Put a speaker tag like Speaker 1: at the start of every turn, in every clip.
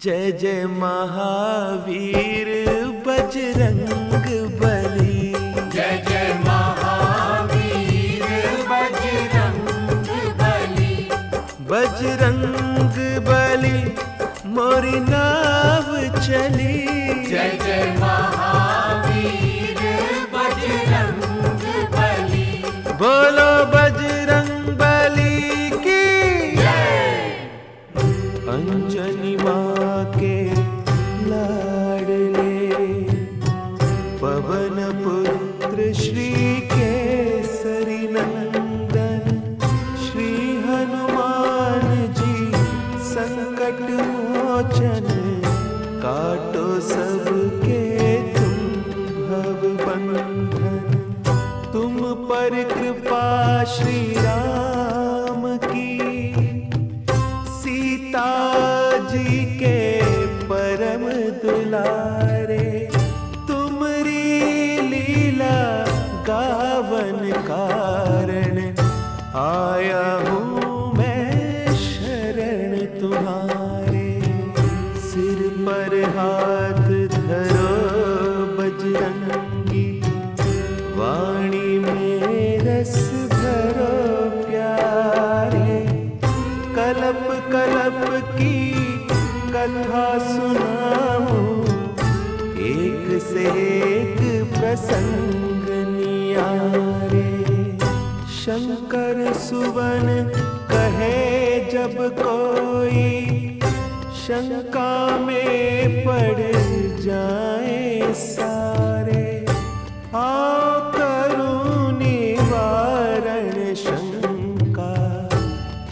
Speaker 1: जय जय महावीर बजरंग बली।
Speaker 2: जय जय महावीर बजरंग बली।
Speaker 1: बजरंग बली मोरी नाव चली।
Speaker 2: जय जय महावीर बजरंग बली।
Speaker 1: बोलो बजरंग बली की
Speaker 2: जय।
Speaker 1: अंजनी माँ के लाडले पवन पुत्र श्री केसरी नंदन श्री हनुमान जी संकट मोचन काटो सबके तुम भव बंधन। तुम पर कृपा श्री राम की सीता जी के परम दुलारे। तुमरी लीला गावन कारण आया हूँ मैं शरण तुम्हारे। सिर पर हाथ धरो बजरंगी वाणी में रस भरो प्यारे। कलप कलप की कथा सुनाऊं एक से एक प्रसंग नियारे। शंकर सुवन कहे जब कोई शंका में पड़ जाए सारे। आओ करूं निवारण शंका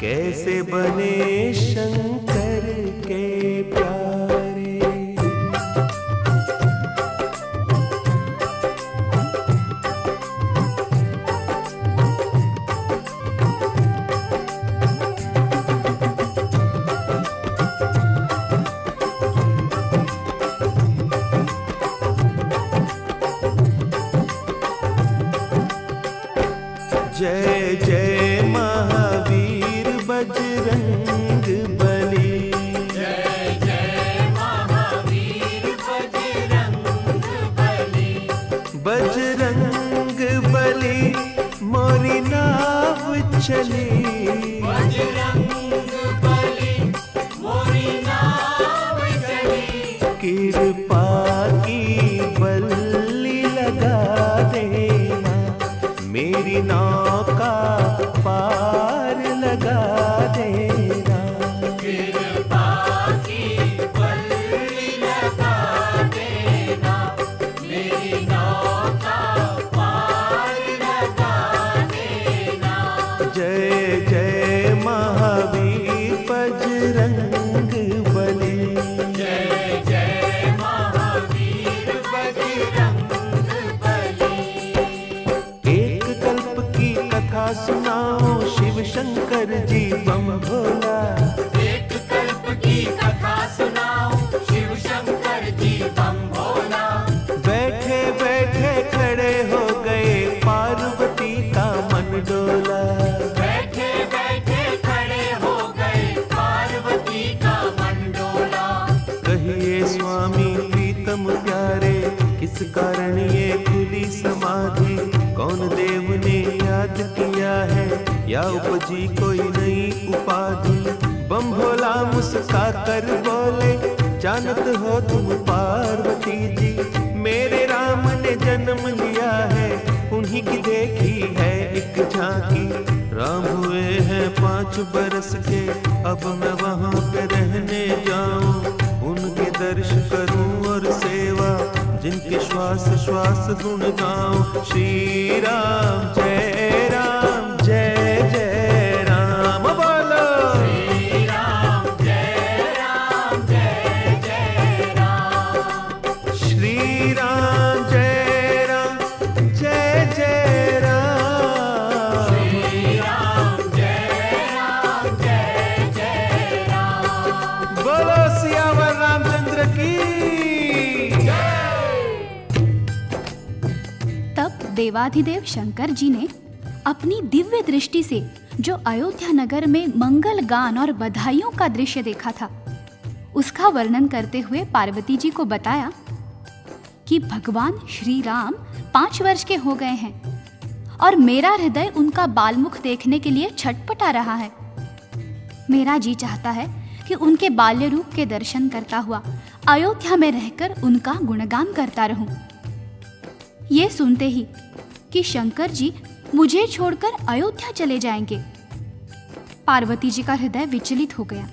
Speaker 1: कैसे बने शंकर के प्यारे। जय जय महावीर बजरंग बली।
Speaker 2: जय जय महावीर बजरंग बली।
Speaker 1: बजरंग बली मोरी नाव चली।
Speaker 2: बजरंग बली मोरी नाव चली।
Speaker 1: कृपा की बल्ली लगा देना मेरी नौका पार लगा देना।
Speaker 2: कृपा की बल्ली लगा देना मेरी नौका पार लगा देना।
Speaker 1: जय जय महावीर बजरंग बली।
Speaker 2: जय जय महावीर बजरंग बली।
Speaker 1: एक कल्प की कथा सुनाओ शिव शंकर जी बम भोला।
Speaker 2: एक कल्प की कथा सुनाओ शिव शंकर जी बम भोला।
Speaker 1: बैठे बैठे खड़े हो गए पार्वती का मन डोला।
Speaker 2: बैठे बैठे खड़े हो गए पार्वती का मन डोला।
Speaker 1: कहिए स्वामी प्रीतम प्यारे किस कारण ये खुली समाधि। कौन देव ने याद किया है या उपजी कोई नई उपाधि। बम भोला मुस्का कर बोले जानत हो तुम पार्वती जी। मेरे राम ने जन्म लिया है उन्हीं की देखी है एक झांकी। राम हुए हैं 5 बरस के अब मैं वहां पे रहने जाऊं। उनके दर्श करूं और सेवा जिनके श्वास श्वास गुण गाऊं। श्री राम जय राम जय जय राम बोलो।
Speaker 2: श्री राम जय राम जय जय राम।
Speaker 1: श्री राम जय राम जय जय राम।
Speaker 2: श्री राम जय राम जय जय राम।
Speaker 1: बोलो सियावर रामचंद्र की।
Speaker 3: तब देवाधिदेव शंकर जी ने अपनी दिव्य दृष्टि से जो अयोध्या नगर में मंगल गान और बधाइयों का दृश्य देखा था उसका वर्णन करते हुए पार्वती जी को बताया कि भगवान श्री राम 5 वर्ष के हो गए हैं और मेरा हृदय उनका बालमुख देखने के लिए छटपटा रहा है। मेरा जी चाहता है कि उनके बाल्य रूप के दर्शन करता हुआ अयोध्या में रहकर उनका गुणगान करता रहूं। ये सुनते ही कि शंकर जी मुझे छोड़कर अयोध्या चले जाएंगे, पार्वती जी का हृदय विचलित हो गया।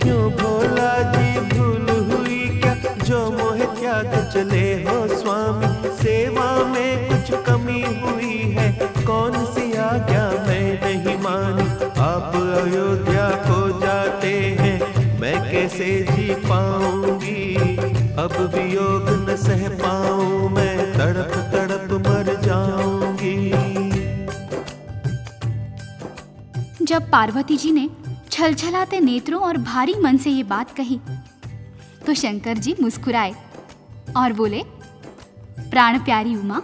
Speaker 1: क्यों भोला जी भूल हुई क्या, जो मोह त्याग चले हो स्वामी, सेवा में कुछ कमी हुई है, कौन सी आज्ञा मैं नहीं मानी, आप अयोध्या को जाते हैं, मैं कैसे जी पाऊंगी, अब वियोग न सह पाऊं, मैं तड़प तड़प मर जाऊंगी।
Speaker 3: जब पार्वती जी ने छलछलाते नेत्रों और भारी मन से ये बात कही तो शंकर जी मुस्कुराए और बोले, प्राण प्यारी उमा,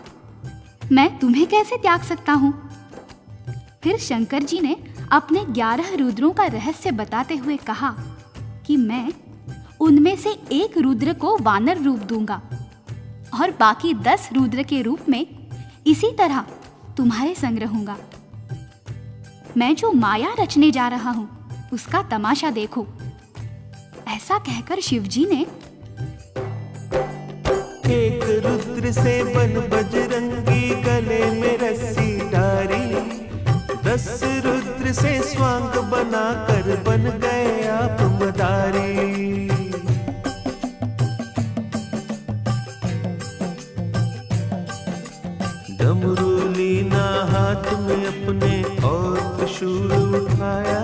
Speaker 3: मैं तुम्हें कैसे त्याग सकता हूं? फिर शंकर जी ने अपने 11 रुद्रों का रहस्य बताते हुए कहा कि मैं उनमें से एक रुद्र को वानर रूप दूंगा और बाकी 10 रुद्र के रूप में इसी तरह तुम्हारे संग रहूंगा। मैं जो माया रचने जा रहा हूं उसका तमाशा देखो। ऐसा कहकर शिवजी ने
Speaker 1: एक रुद्र से बन बजरंगी, गले में रस्सी डारी, 10 रुद्र से स्वांग बनाकर बन गए आप मदारी। डमरू लीना हाथ में अपने और त्रिशूल उठाया,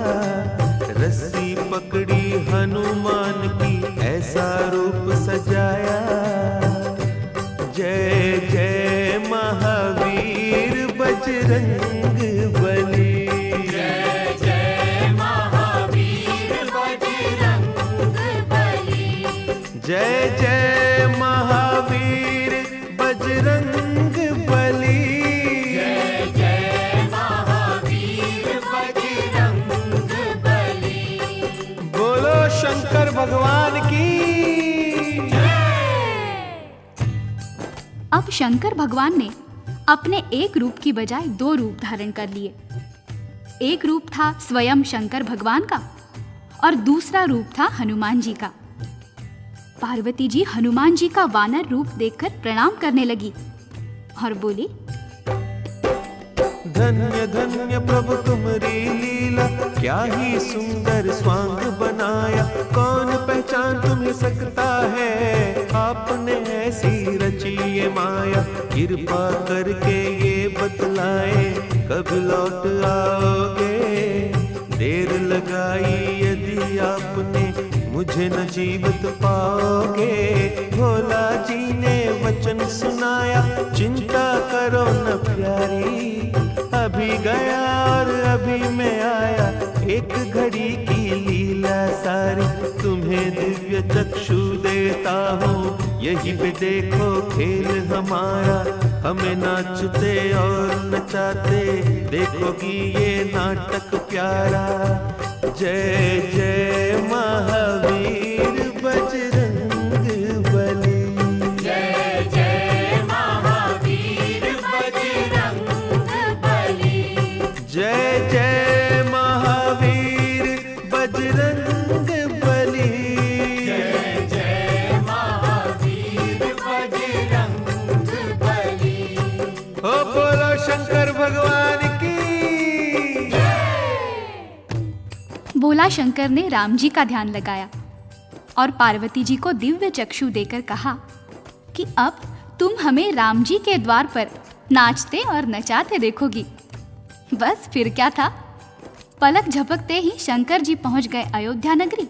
Speaker 1: रस्सी पकड़ी हनुमान की ऐसा रूप सजाया, जय जय महावीर बजरंग बली,
Speaker 2: जय जय महावीर बजरंग बली,
Speaker 1: जय जय महावीर बजरंग बली,
Speaker 2: जय जय महावीर बजरंग बली।
Speaker 1: बोलो शंकर भगवान की।
Speaker 3: अब शंकर भगवान ने अपने एक रूप की बजाय 2 रूप धारण कर लिए। एक रूप था स्वयं शंकर भगवान का और दूसरा रूप था हनुमान जी का। पार्वती जी हनुमान जी का वानर रूप देखकर प्रणाम करने लगी और बोली,
Speaker 1: धन्य धन्य प्रभु तुम्हारी लीला, क्या ही सुंदर स्वांग बनाया, कौन पहचान तुम्हें सकता है, आपने ऐसी रची ये माया, कृपा करके ये बतलाए, कब लौट आओगे, देर लगाई यदि आपने, मुझे न जीवित पाओगे। भोला जी ने वचन सुनाया, चिंता करो न प्यारी, अभी गया और अभी मैं आया, एक घड़ी की लीला सारी, तुम्हें दिव्य चक्षु देता हूँ, यही पे देखो खेल हमारा, हमें नाचते और नचाते देखोगी ये नाटक प्यारा, जय जय महावीर बजरंग बली,
Speaker 2: जय जय महावीर बजरंग बली,
Speaker 1: जय जय महावीर बजरंग बली,
Speaker 2: जय जय महावीर बजरंग बली।
Speaker 1: ओ बोलो शंकर भगवान की।
Speaker 3: बोला शंकर ने राम जी का ध्यान लगाया और पार्वती जी को दिव्य चक्षु देकर कहा कि अब तुम हमें राम जी के द्वार पर नाचते और नचाते देखोगी। बस फिर क्या था, पलक झपकते ही शंकर जी पहुंच गए अयोध्या नगरी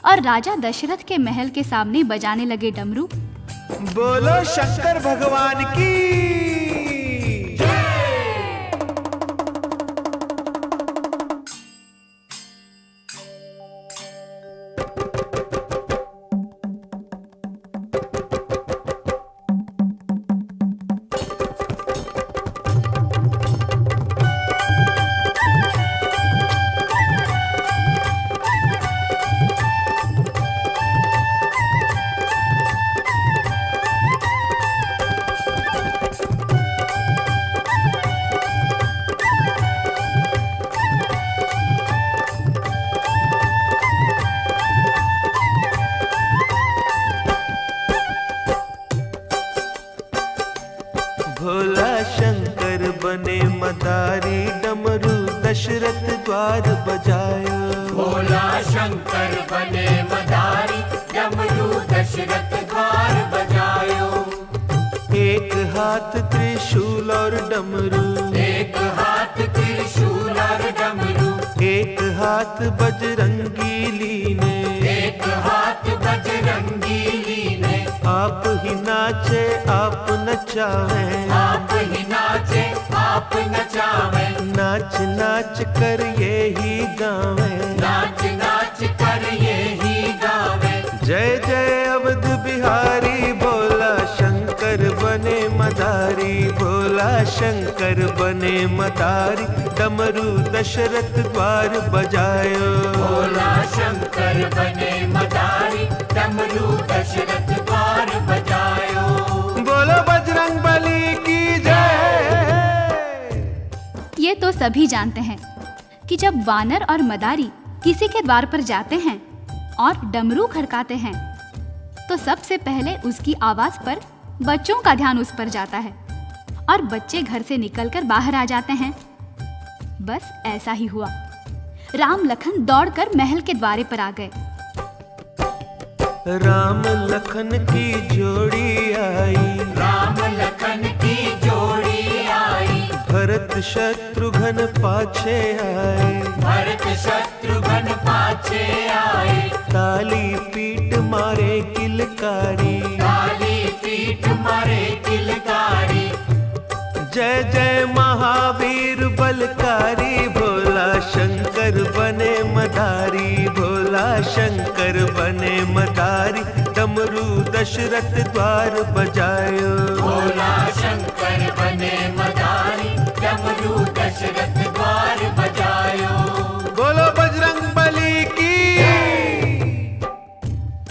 Speaker 3: और राजा दशरथ के महल के सामने बजाने लगे डमरू।
Speaker 1: बोलो शंकर भगवान की। दशरथ द्वार बजायो।
Speaker 2: भोला शंकर बने मदारी, डमरू दशरथ द्वार बजायो।
Speaker 1: एक हाथ त्रिशूल और डमरू,
Speaker 2: एक हाथ त्रिशूल और डमरू,
Speaker 1: एक हाथ बजरंगी लीने,
Speaker 2: एक हाथ बजरंगी लीने।
Speaker 1: आप ही नाचे आप नचावे,
Speaker 2: आप ही नाचे आप नचावे,
Speaker 1: नाच नाच कर ये ही गावे।
Speaker 2: नाच नाच कर ये ही गावे।
Speaker 1: जय जय अवध बिहारी, भोला शंकर बने मदारी, भोला शंकर बने मदारी, डमरू दशरथ द्वार बजायो।
Speaker 2: भोला शंकर बने मदारी, डमरू दशरथ द्वार बजायो।
Speaker 1: बोलो बजरंग बली की जय।
Speaker 3: ये तो सभी जानते हैं कि जब वानर और मदारी किसी के द्वार पर जाते हैं और डमरू खड़काते हैं तो सबसे पहले उसकी आवाज पर बच्चों का ध्यान उस पर जाता है और बच्चे घर से निकलकर बाहर आ जाते हैं। बस ऐसा ही हुआ। राम लखन दौड़कर महल के द्वारे पर आ गए।
Speaker 1: राम लखन की जोड़ी आई,
Speaker 2: राम लखन की जोड़ी आई,
Speaker 1: भरत शत्रुघ्न पाछे आए,
Speaker 2: भरत शत्रुघ्न पाछे आए।
Speaker 1: ताली पीट मारे किलकारी,
Speaker 2: काली पीठ मारे किलकारी।
Speaker 1: जय जय महावीर बलकारी, भोला शंकर बने मदारी, भोला शंकर बने मदारी, डमरू दशरथ द्वार बजायो।
Speaker 2: भोला शंकर बने मदारी, डमरू दशरथ द्वार बजायो।
Speaker 1: बोलो बजरंग बली की।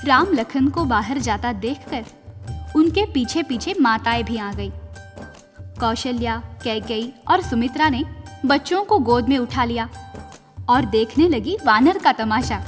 Speaker 3: राम लखन को बाहर जाता देखकर उनके पीछे पीछे माताएं भी आ गई। कौशल्या, कैकेयी और सुमित्रा ने बच्चों को गोद में उठा लिया और देखने लगी वानर का तमाशा।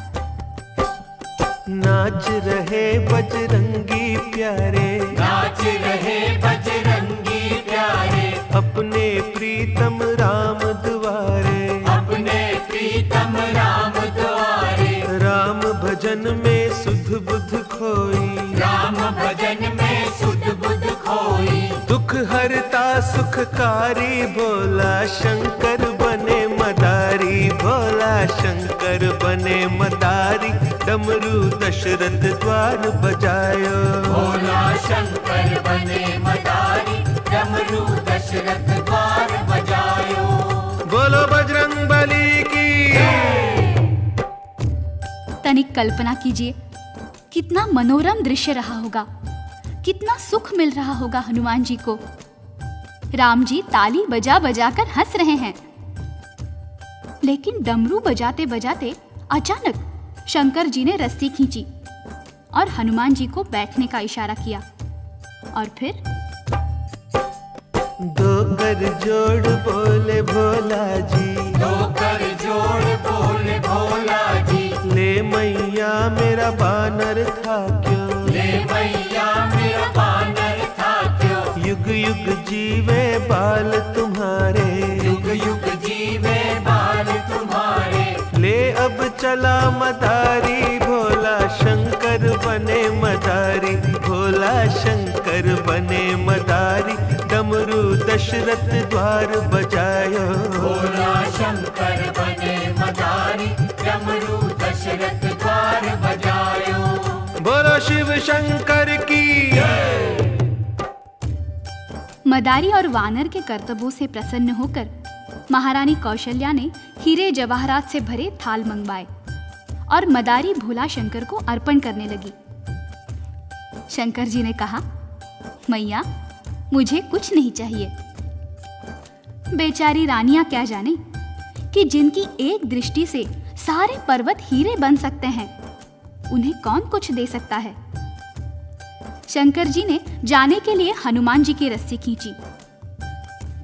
Speaker 1: नाच रहे बजरंगी प्यारे,
Speaker 2: नाच रहे बजरंगी प्यारे,
Speaker 1: अपने प्रीतम राम द्वारे,
Speaker 2: अपने प्रीतम राम द्वारे।
Speaker 1: राम भजन में सुध बुध खोई,
Speaker 2: राम भजन में सुध बुध खोई।
Speaker 1: दुख हरता सुखकारी, भोला शंकर बने मदारी, भोला शंकर बने मदारी, डमरू दशरथ द्वार बजायो।
Speaker 2: भोला शंकर बने मदारी, डमरू दशरथ द्वार बजायो।
Speaker 1: बोलो बजरंग बली की।
Speaker 3: तनिक कल्पना कीजिए कितना मनोरम दृश्य रहा होगा, कितना सुख मिल रहा होगा हनुमान जी को। राम जी ताली बजा बजा कर हंस रहे हैं, लेकिन डमरू बजाते बजाते अचानक शंकर जी ने रस्सी खींची और हनुमान जी को बैठने का इशारा किया और फिर
Speaker 1: दो कर जोड़ बोले भोला जी,
Speaker 2: दो कर जोड़ बोले भोला जी।
Speaker 1: ले मैया मेरा बानर था क्यों,
Speaker 2: ले मैया मेरा बानर था क्यों।
Speaker 1: युग युग जीवे बाल तुम्हारे,
Speaker 2: युग युग जीवे बाल तुम्हारे।
Speaker 1: ले अब चला मदारी, भोला शंकर बने मदारी, भोला शंकर बने मदारी, डमरू दशरथ द्वार बजायो।
Speaker 2: भोला शंकर बने मदारी, डमरू दशरथ द्वार बजायो।
Speaker 1: बोलो शिव शंकर की।
Speaker 3: मदारी और वानर के कर्तव्यों से प्रसन्न होकर महारानी कौशल्या ने हीरे जवाहरात से भरे थाल मंगवाए और मदारी भोला शंकर को अर्पण करने लगी। शंकर जी ने कहा, मैया मुझे कुछ नहीं चाहिए। बेचारी रानियां क्या जाने कि जिनकी एक दृष्टि से सारे पर्वत हीरे बन सकते हैं, उन्हें कौन कुछ दे सकता है। शंकर जी ने जाने के लिए हनुमान जी की रस्सी खींची,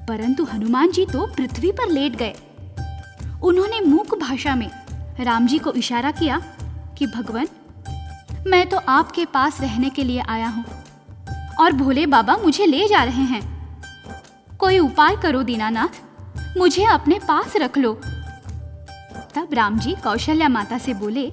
Speaker 3: परंतु हनुमान जी तो पृथ्वी पर लेट गए। उन्होंने मूक भाषा में राम जी को इशारा किया कि भगवान, मैं तो आपके पास रहने के लिए आया हूं और भोले बाबा मुझे ले जा रहे हैं। कोई उपाय करो दीनानाथ, मुझे अपने पास रख लो तब राम जी कौशल्या माता से बोले,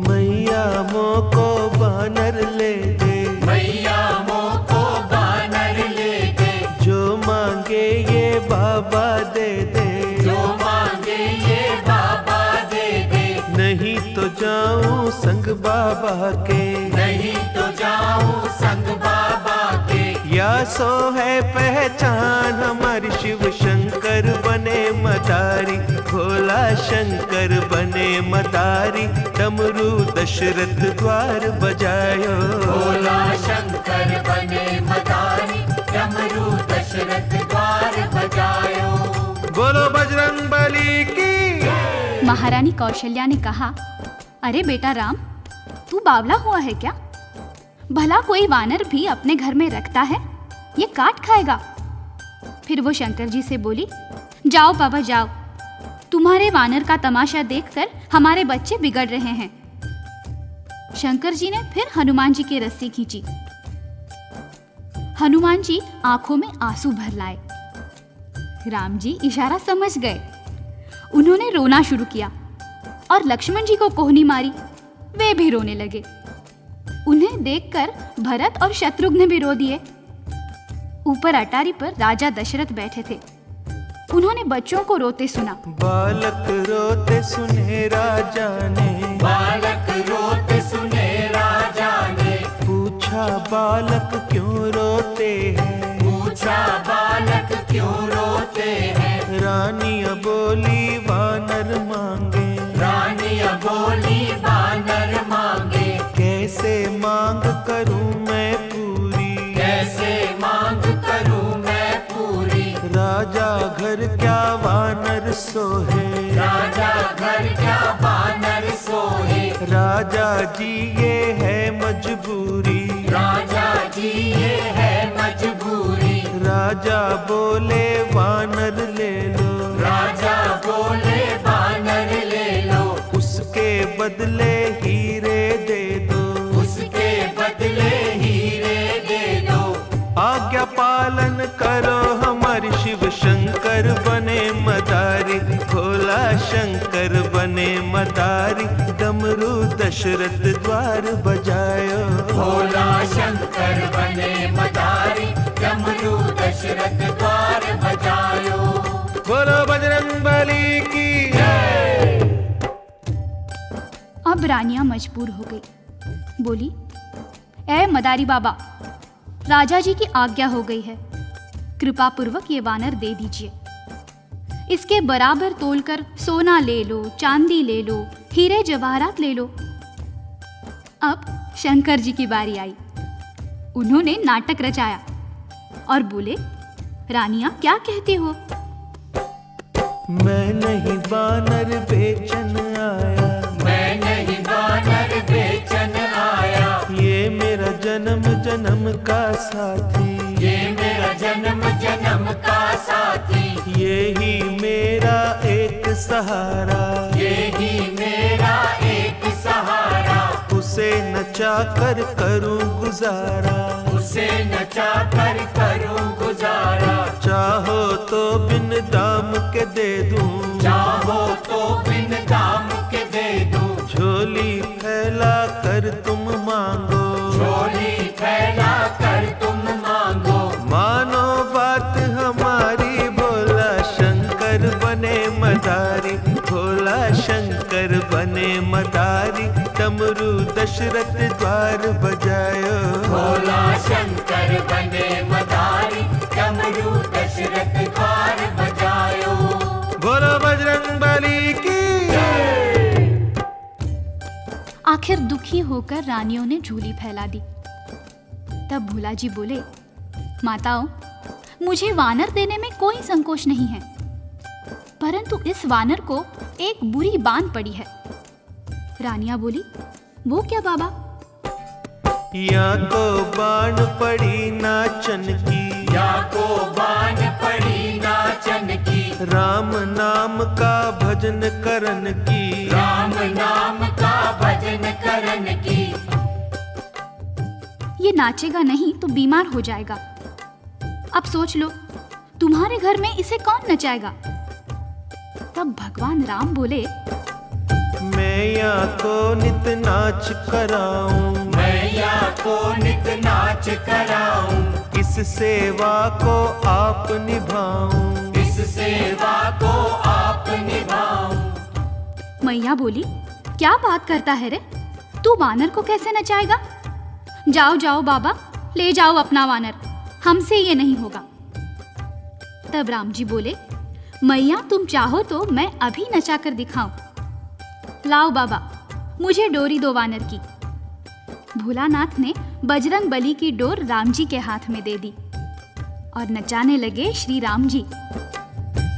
Speaker 1: मैया मोको बानर ले दे,
Speaker 2: मैया मोको बानर ले दे,
Speaker 1: जो मांगे ये बाबा दे दे,
Speaker 2: जो मांगे ये बाबा दे दे,
Speaker 1: नहीं तो जाऊं संग बाबा के,
Speaker 2: नहीं तो जाऊं संग बाबा के।
Speaker 1: या सो है पहचान हमारी शिव शंकर बने मदारी, भोला शंकर बने मदारी, डमरू दशरथ द्वार बजायो,
Speaker 2: भोला शंकर बने मदारी, डमरू दशरथ द्वार बजायो।
Speaker 1: बोलो बजरंग बली की।
Speaker 3: महारानी कौशल्या ने कहा, अरे बेटा राम, तू बावला हुआ है क्या? भला कोई वानर भी अपने घर में रखता है? ये काट खाएगा। फिर वो शंकर जी से बोली, जाओ पापा जाओ, तुम्हारे वानर का तमाशा देखकर हमारे बच्चे बिगड़ रहे हैं। शंकर जी ने फिर हनुमान जी की रस्सी खींची। हनुमान जी आंखों में आंसू भर लाए। राम जी इशारा समझ गए। उन्होंने रोना शुरू किया और लक्ष्मण जी को कोहनी मारी। वे भी रोने लगे। उन्हें देखकर भरत और शत्रुघ्न भी रो दिए। ऊपर अटारी पर राजा दशरथ बैठे थे। उन्होंने बच्चों को रोते सुना।
Speaker 1: बालक रोते सुने राजा ने,
Speaker 2: बालक रोते सुने राजा ने,
Speaker 1: पूछा बालक क्यों रोते हैं,
Speaker 2: पूछा बालक क्यों रोते हैं।
Speaker 1: रानिया बोली वानर मांगे,
Speaker 2: रानिया बोली वानर मांगे,
Speaker 1: कैसे मांग करूं मैं पूरी,
Speaker 2: कैसे मांग करूं मैं पूरी।
Speaker 1: राजा घर क्या वानर सोहे,
Speaker 2: राजा घर क्या वानर सोहे,
Speaker 1: राजा जी ये है मजबूरी,
Speaker 2: राजा जी ये है मजबूरी।
Speaker 1: राजा बोले वानर ले लो,
Speaker 2: राजा बोले वानर ले लो,
Speaker 1: उसके बदले हीरे दे दो,
Speaker 2: उसके बदले हीरे दे दो।
Speaker 1: आज्ञा पालन करो हमारी शिव शंकर बने मदारी, भोला शंकर बने मदारी, डमरू दशरथ द्वार बजायो,
Speaker 2: भोला शंकर बने मदारी, डमरू दशरथ द्वार बजायो।
Speaker 1: बोलो बजरंग बली की।
Speaker 3: अब रानियां मजबूर हो गई। बोली, ए मदारी बाबा, राजा जी की आज्ञा हो गई है, कृपा पूर्वक ये वानर दे दीजिए। इसके बराबर तोलकर सोना ले लो, चांदी ले लो, हीरे जवाहरात ले लो। अब शंकर जी की बारी आई। उन्होंने नाटक रचाया और बोले, रानियां क्या कहती हो?
Speaker 1: मैं नहीं वानर बेचन आया,
Speaker 2: मैं नहीं वानर बेचन आया,
Speaker 1: ये मेरा जन्म जन्म का साथी,
Speaker 2: ये मेरा जन्म जन्म का साथी,
Speaker 1: ये ही मेरा एक सहारा,
Speaker 2: ये ही मेरा एक सहारा।
Speaker 1: उसे नचा कर करूं गुजारा,
Speaker 2: उसे नचा कर करूं गुजारा।
Speaker 1: चाहो तो बिन दाम के दे दूं,
Speaker 2: चाहो तो बिन दाम के दे दूं,
Speaker 1: झोली फैला कर तुम मांगो,
Speaker 2: झोली फैला कर तुम मांगो।
Speaker 1: मानो बात हमारी, भोला शंकर बने मदारी, भोला शंकर बने मदारी, डमरू दशरथ द्वार बजायो,
Speaker 2: भोला शंकर बने मदारी, डमरू दशरथ द्वार बजायो।
Speaker 1: बोलो बजरंग बली की।
Speaker 3: आखिर दुखी होकर रानियों ने झोली फैला दी। तब भोला जी बोले, माताओं, मुझे वानर देने में कोई संकोच नहीं है, परंतु इस वानर को एक बुरी बान पड़ी है। रानियां बोली, वो क्या बाबा?
Speaker 1: या को बाण पड़ी नाचन की,
Speaker 2: या को बान पड़ी नाचन की,
Speaker 1: राम नाम का भजन करन की,
Speaker 2: राम नाम का भजन करन की।
Speaker 3: ये नाचेगा नहीं तो बीमार हो जाएगा। अब सोच लो, तुम्हारे घर में इसे कौन नचाएगा? तब भगवान राम बोले,
Speaker 1: मैया को नित नाच कराऊं,
Speaker 2: मैया को नित नाच कराऊं,
Speaker 1: इस सेवा को आप निभाऊं,
Speaker 2: इस सेवा को आप निभाऊं।
Speaker 3: मैया बोली, क्या बात करता है रे, तू वानर को कैसे नचाएगा? जाओ जाओ बाबा, ले जाओ अपना वानर, हमसे ये नहीं होगा। तब राम जी बोले, मैया तुम चाहो तो मैं अभी नचा कर दिखाऊं। लाओ बाबा, मुझे डोरी दो वानर की। भोलानाथ ने बजरंग बली की डोर राम जी के हाथ में दे दी और नचाने लगे श्री राम जी।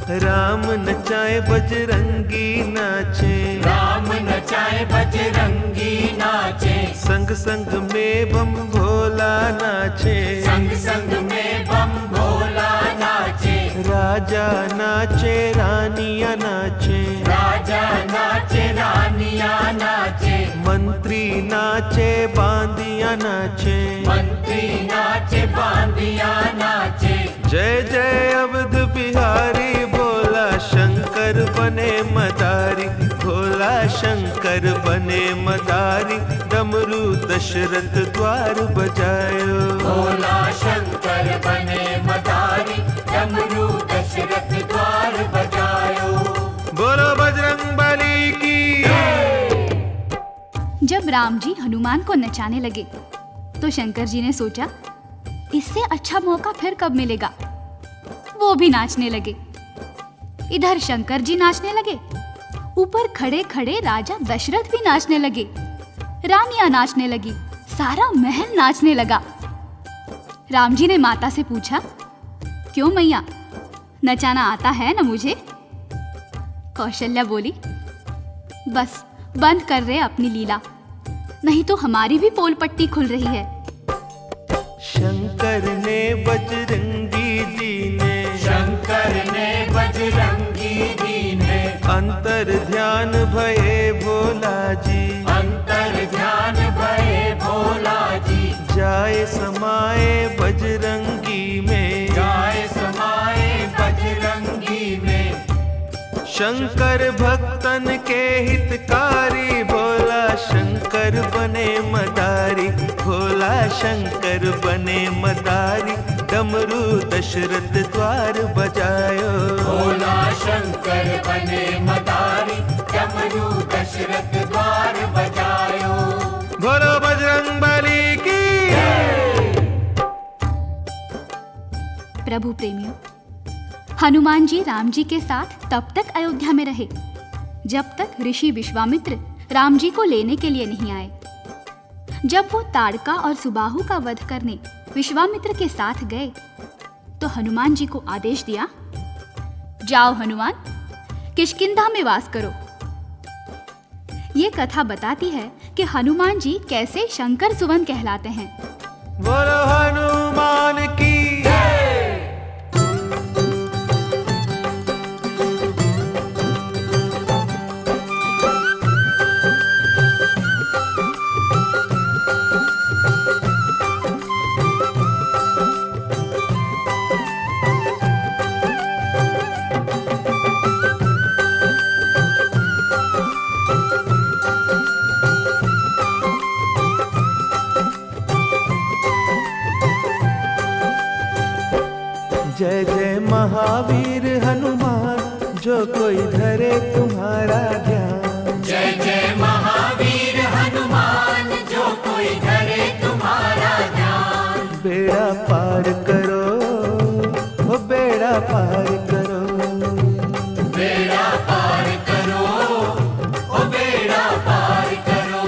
Speaker 1: राम नचाए बजरंगी नाचे,
Speaker 2: राम नचाए बजरंगी नाचे,
Speaker 1: संग संग में बम भोला नाचे,
Speaker 2: संग संग में बम भोला नाचे,
Speaker 1: राजा नाचे रानियां नाचे,
Speaker 2: राजा नाचे रानियां नाचे,
Speaker 1: मंत्री नाचे बांदियां नाचे,
Speaker 2: मंत्री नाचे बांदियां नाचे।
Speaker 1: जय जय अवध बिहारी, भोला शंकर बने मदारी, भोला शंकर बने मदारी, डमरू दशरथ द्वार बजायो,
Speaker 2: भोला शंकर बने मदारी, डमरू दशरथ द्वार बजायो।
Speaker 1: बोलो बजरंग बली की।
Speaker 3: जब राम जी हनुमान को नचाने लगे तो शंकर जी ने सोचा, इससे अच्छा मौका फिर कब मिलेगा। वो भी नाचने लगे। इधर शंकर जी नाचने लगे, ऊपर खड़े खड़े राजा दशरथ भी नाचने लगे, रानियां नाचने लगी, सारा महल नाचने लगा। राम जी ने माता से पूछा, क्यों मैया, नचाना आता है ना मुझे? कौशल्या बोली, बस बंद कर रहे अपनी लीला, नहीं तो हमारी भी पोल पट्टी खुल रही है।
Speaker 1: शंकर ने बजरंगी जी ने,
Speaker 2: शंकर ने बजरंगी जी ने,
Speaker 1: अंतर ध्यान भये भोला जी,
Speaker 2: अंतर ध्यान भये भोला जी,
Speaker 1: जाए समाए बजरंगी में,
Speaker 2: जाए समाए बजरंगी में।
Speaker 1: शंकर भक्तन के हितकारी, भोला शंकर बने मदारी, भोला शंकर बने मदारी, डमरू दशरथ द्वार बजायो,
Speaker 2: भोला शंकर बने मदारी, डमरू दशरथ द्वार बजायो।
Speaker 1: बोलो बजरंग बली की।
Speaker 3: प्रभु प्रेमियों, हनुमान जी राम जी के साथ तब तक अयोध्या में रहे जब तक ऋषि विश्वामित्र राम जी को लेने के लिए नहीं आए। जब वो ताड़का और सुबाहु का वध करने विश्वामित्र के साथ गए तो हनुमान जी को आदेश दिया, जाओ हनुमान, किष्किंधा में वास करो। ये कथा बताती है कि हनुमान जी कैसे शंकर सुवन कहलाते हैं।
Speaker 1: बोलो हनुमान की। जय जय महावीर हनुमान, जो कोई धरे तुम्हारा ध्यान,
Speaker 2: जय जय महावीर हनुमान, जो कोई धरे तुम्हारा ध्यान।
Speaker 1: बेड़ा पार करो, ओ बेड़ा पार करो,
Speaker 2: बेड़ा पार करो, ओ बेड़ा पार करो।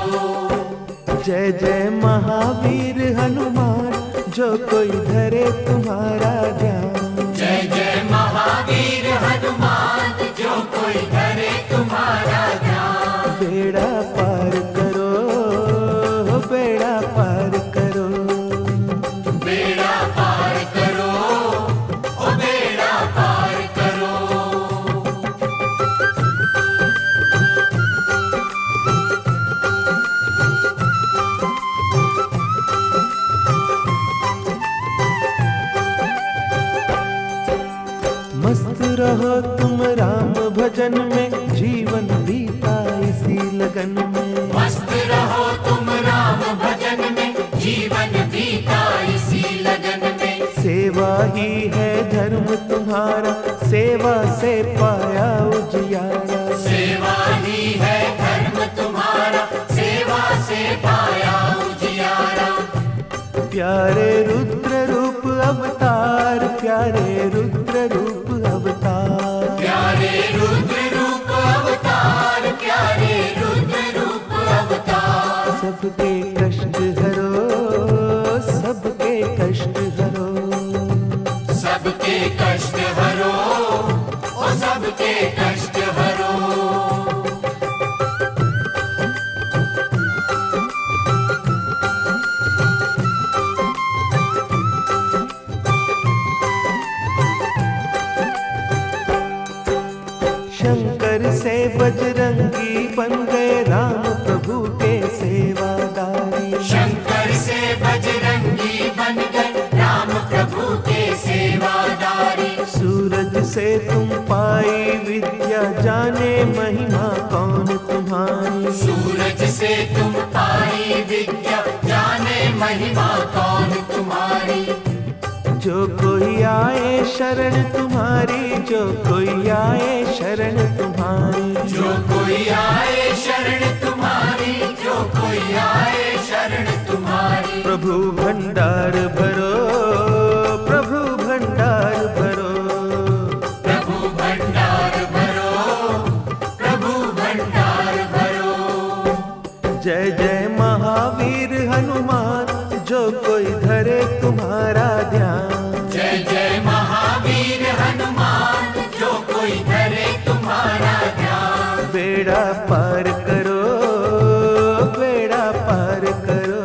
Speaker 1: जय जय महावीर हनुमान, जो कोई धरे तुम्हारा ध्यान,
Speaker 2: जय जय महावीर हनुमान, जो कोई धरे तुम्हारा ध्यान।
Speaker 1: बेड़ा पार करो, ओ बेड़ा पार करो,
Speaker 2: बेड़ा पार करो, ओ बेड़ा पार करो।
Speaker 1: मस्त रहो तुम राम भज भजन में, जीवन बीता इसी लगन में।
Speaker 2: मस्त रहो तुम राम भजन में, जीवन बीता इसी लगन में।
Speaker 1: सेवा ही है धर्म तुम्हारा, सेवा से पाया उजियारा।
Speaker 2: सेवा ही है धर्म तुम्हारा, सेवा से पाया उजियारा।
Speaker 1: प्यारे रुद्र रूप अवतार, प्यारे रुद्र रूप अवतार।
Speaker 2: प्यारे रुद्र रूप अवतार, प्यारे रुद्र रूप अवतार।
Speaker 1: सबके कष्ट हरो, सबके कष्ट हरो।
Speaker 2: सबके कष्ट हरो, ओ सबके कष्ट हरो।
Speaker 1: शंकर से बजरंगी बन गए राम प्रभु के सेवादारी।
Speaker 2: शंकर से बजरंगी बन गए राम प्रभु के सेवादारी।
Speaker 1: सूरज से तुम पाई विद्या, जाने महिमा कौन तुम्हारी।
Speaker 2: सूरज से तुम पाई विद्या, जाने महिमा कौन तुम्हारी।
Speaker 1: जो कोई आए शरण तुम्हारी, जो कोई आए शरण तुम्हारी।
Speaker 2: जो कोई आए शरण तुम्हारी, जो कोई आए शरण तुम्हारी।
Speaker 1: प्रभु भंडार भरो, प्रभु भंडार भरो।
Speaker 2: प्रभु भंडार भरो, प्रभु भंडार भरो।
Speaker 1: जय जय महावीर हनुमान, जो कोई धरे तुम्हारा ध्यान।
Speaker 2: जय जय महावीर हनुमान, जो कोई धरे तुम्हारा ध्यान।
Speaker 1: बेड़ा पार करो, बेड़ा पार करो।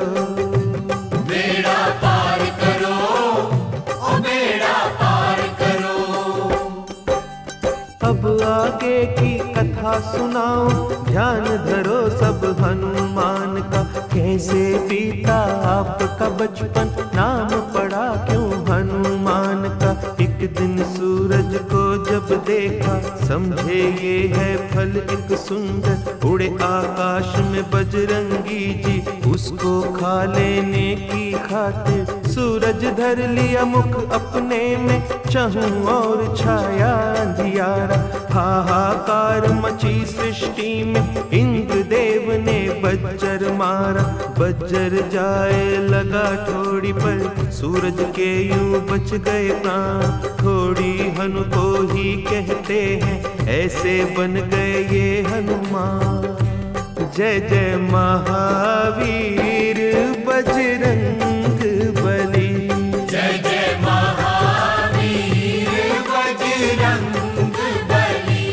Speaker 2: बेड़ा पार करो, ओ बेड़ा पार करो।
Speaker 1: अब आगे की कथा सुनाओ, ध्यान धरो सब हनुमान का। कैसे बीता आपका बचपन, नाम पड़ा क्यों हनुमान का। एक दिन सूरज को जब देखा, समझे ये है फल एक सुंदर। उड़े आकाश में बजरंगी जी, उसको खा लेने की खातिर। सूरज धर लिया मुख अपने में, चहूं और छाया अंधियारा। हाहाकार मची सृष्टि में, इंद्र देव ने बज्जर मारा। बज्जर जाए लगा ठोड़ी पर, सूरज के यूं बच गए प्राण। ठोड़ी हनु को ही कहते हैं, ऐसे बन गए ये हनुमान। जय जय महावीर बजरंग बली।
Speaker 2: जय जय महावीर बजरंग बली।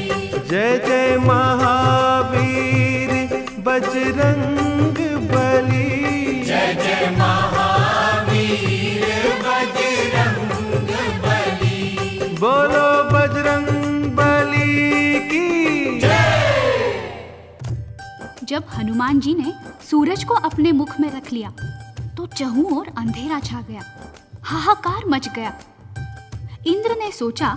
Speaker 1: जय जय महावीर बजरंग बली।
Speaker 2: जय जय महावीर बजरंग बली।
Speaker 1: बोलो बजरंग बली की
Speaker 2: जय।
Speaker 3: जब हनुमान जी ने सूरज को अपने मुख में रख लिया तो चहु ओर अंधेरा छा गया, हाहाकार मच गया। इंद्र ने सोचा,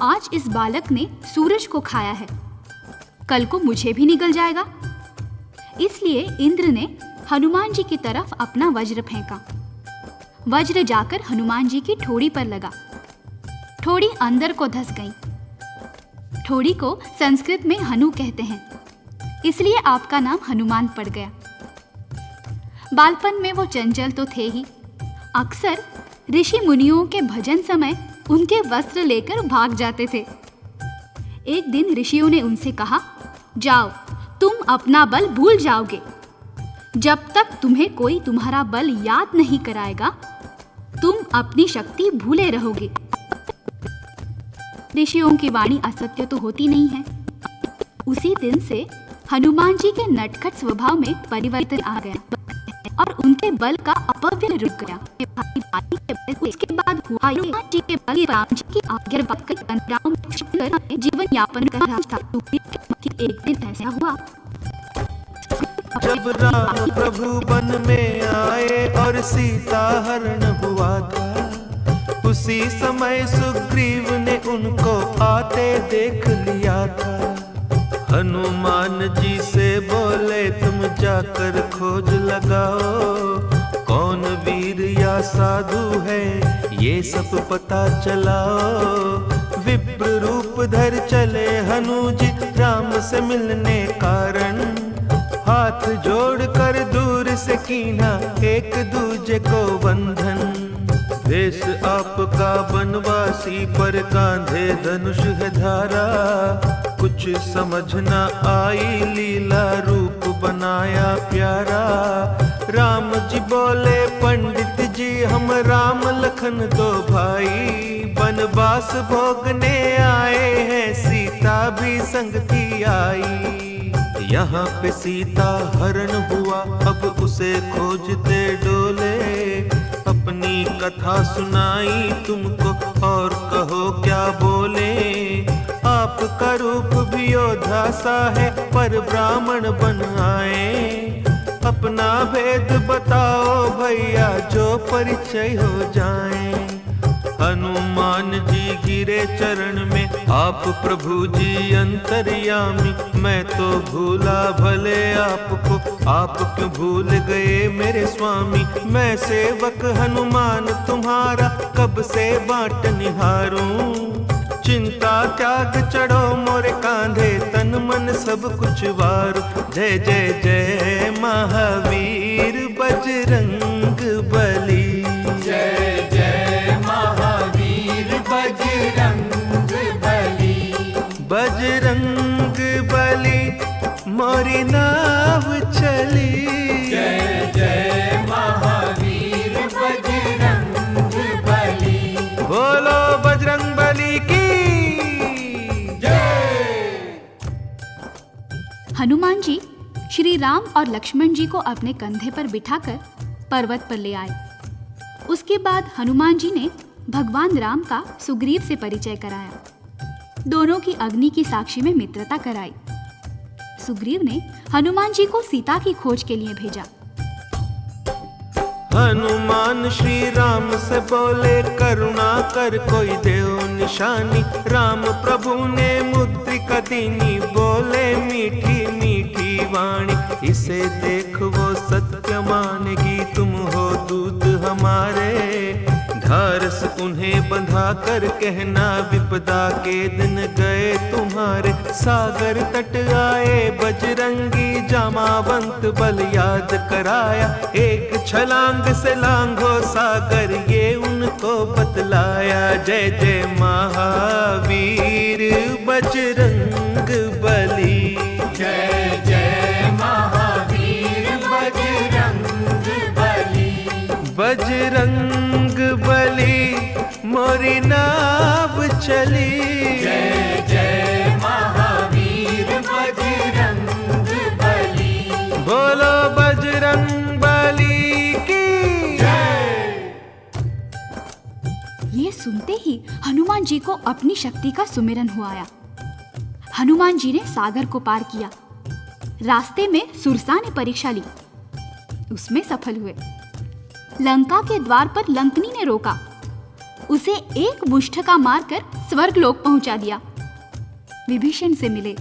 Speaker 3: आज इस बालक ने सूरज को खाया है, कल को मुझे भी निगल जाएगा। इसलिए इंद्र ने हनुमान जी की तरफ अपना वज्र फेंका। वज्र जाकर हनुमान जी की ठोड़ी पर लगा। ठोड़ी अंदर को धंस गई। ठोड़ी को संस्कृत में हनु कहते हैं, इसलिए आपका नाम हनुमान पड़ गया। बालपन में वो चंचल तो थे ही, अक्सर ऋषि मुनियों के भजन समय उनके वस्त्र लेकर भाग जाते थे। एक दिन ऋषियों ने उनसे कहा, जाओ, तुम अपना बल भूल जाओगे। जब तक तुम्हें कोई तुम्हारा बल याद नहीं कराएगा, तुम अपनी शक्ति भूले रहोगे। ऋषियों की वाणी असत्य तो होती नहीं है। उसी दिन से हनुमान जी के नटखट स्वभाव में परिवर्तन आ गया और उनके बल का अपव्यय रुक गया। उसके बाद हुआ हनुमान जी के बल राम जी की आज्ञा पाकर जीवन यापन कर रहा था। एक दिन ऐसा हुआ,
Speaker 1: जब राम प्रभु वन में आए और सीता हरण हुआ था, उसी समय सुग्रीव ने उनको आते देख लिया था। हनुमान जी से बोले तुम जाकर खोज लगाओ, कौन वीर या साधु है ये सब पता चलाओ। विप्र रूप धर चले हनुजी राम से मिलने कारण, हाथ जोड़कर दूर से कीना एक दूजे को बंधन। देश आपका बनवासी पर कांधे धनुष है धारा, कुछ समझ न आई लीला रूप बनाया प्यारा। राम जी बोले पंडित जी हम राम लखन दो भाई, बनवास भोगने आए हैं सीता भी संग थी आई। यहाँ पे सीता हरण हुआ अब उसे खोजते डोले, अपनी कथा सुनाई तुमको और कहो क्या बोले। आपका रूप भी योद्धा सा है पर ब्राह्मण बन आए, अपना भेद बताओ भैया जो परिचय हो जाए। हनुमान जी गिरे चरण में आप प्रभु जी अंतर्यामी, मैं तो भूला भले आपको आप क्यों भूल गए मेरे स्वामी। मैं सेवक हनुमान तुम्हारा कब से बाट निहारूं, चिंता त्याग चढ़ो मोरे कांधे तन मन सब कुछ वार। जय जय जय महावीर बजरंग बली,
Speaker 2: जय जय महावीर बजरंग बली।
Speaker 1: बजरंग बली मोरी नाव चली,
Speaker 2: जय जय महावीर बजरंग बली।
Speaker 1: बोलो बजरंग बली की
Speaker 3: हनुमान जी श्री राम और लक्ष्मण जी को अपने कंधे पर बिठाकर पर्वत पर ले आए। उसके बाद हनुमान जी ने भगवान राम का सुग्रीव से परिचय कराया। दोनों की अग्नि की साक्षी में मित्रता कराई। सुग्रीव ने हनुमान जी को सीता की खोज के लिए भेजा।
Speaker 1: हनुमान श्री राम से बोले करुणा कर कोई देव निशानी। राम प्रभु ने मुद्रिका दीनी, बोले मीठी मीठी वाणी। इसे देख वो सत्य मानेगी, तुम हो दूत हमारे। धारस उन्हें बंधा कर कहना, विपदा के दिन गए तुम्हारे। सागर तट आए बजरंगी, जामावंत बल याद कराया। एक छलांग से लांघो सागर, ये उनको बतलाया। जय जय महावीर बजरंग बली,
Speaker 2: जय जय महावीर बजरंग बली।
Speaker 1: बजरंग बली मोरी नाव चली,
Speaker 2: जय जय महावीर बजरंग बली।
Speaker 1: बोलो बजरंग बली की
Speaker 2: जय।
Speaker 3: ये सुनते ही हनुमान जी को अपनी शक्ति का सुमिरन हुआ आया। हनुमान जी ने सागर को पार किया। रास्ते में सुरसा ने परीक्षा ली, उसमें सफल हुए। लंका के द्वार पर लंकनी ने रोका, उसे एक मुष्ठका मारकर स्वर्गलोक पहुंचा दिया। विभीषण से मिले,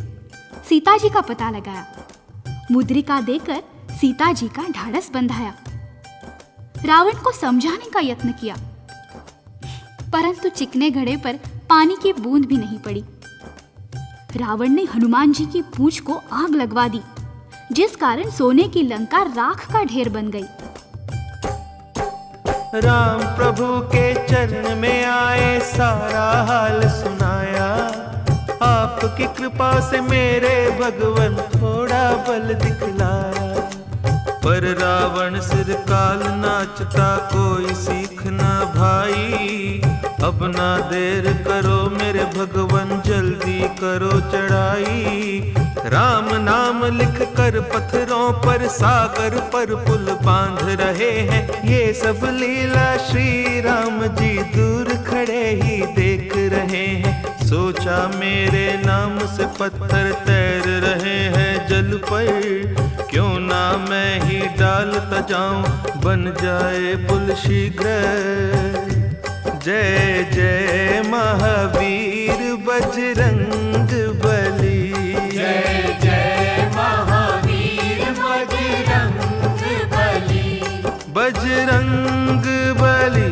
Speaker 3: सीता जी का पता लगाया। मुद्रिका देकर सीता जी का ढाढ़स बंधाया। रावण को समझाने का यत्न किया, परंतु चिकने घड़े पर पानी की बूंद भी नहीं पड़ी। रावण ने हनुमान जी की पूंछ को आग लगवा दी, जिस कारण सोने की लंका राख का ढेर बन गई।
Speaker 1: राम प्रभु के चरण में आए, सारा हाल सुनाया। आपकी कृपा से मेरे भगवन थोड़ा बल दिखलाया। पर रावण सिर काल नाचता, कोई सीख ना भाई। अब ना देर करो मेरे भगवन, जल्दी करो चढ़ाई। राम नाम लिख कर पत्थरों पर, सागर पर पुल बांध रहे हैं। ये सब लीला श्री राम जी दूर खड़े ही देख रहे हैं। सोचा मेरे नाम से पत्थर तैर रहे हैं जल पर, क्यों ना मैं ही डालता जाऊं, बन जाए पुल शीघ्र। जय जय महावीर बजरंग बली।
Speaker 2: जय जय महावीर बजरंग बली।
Speaker 1: बजरंग बली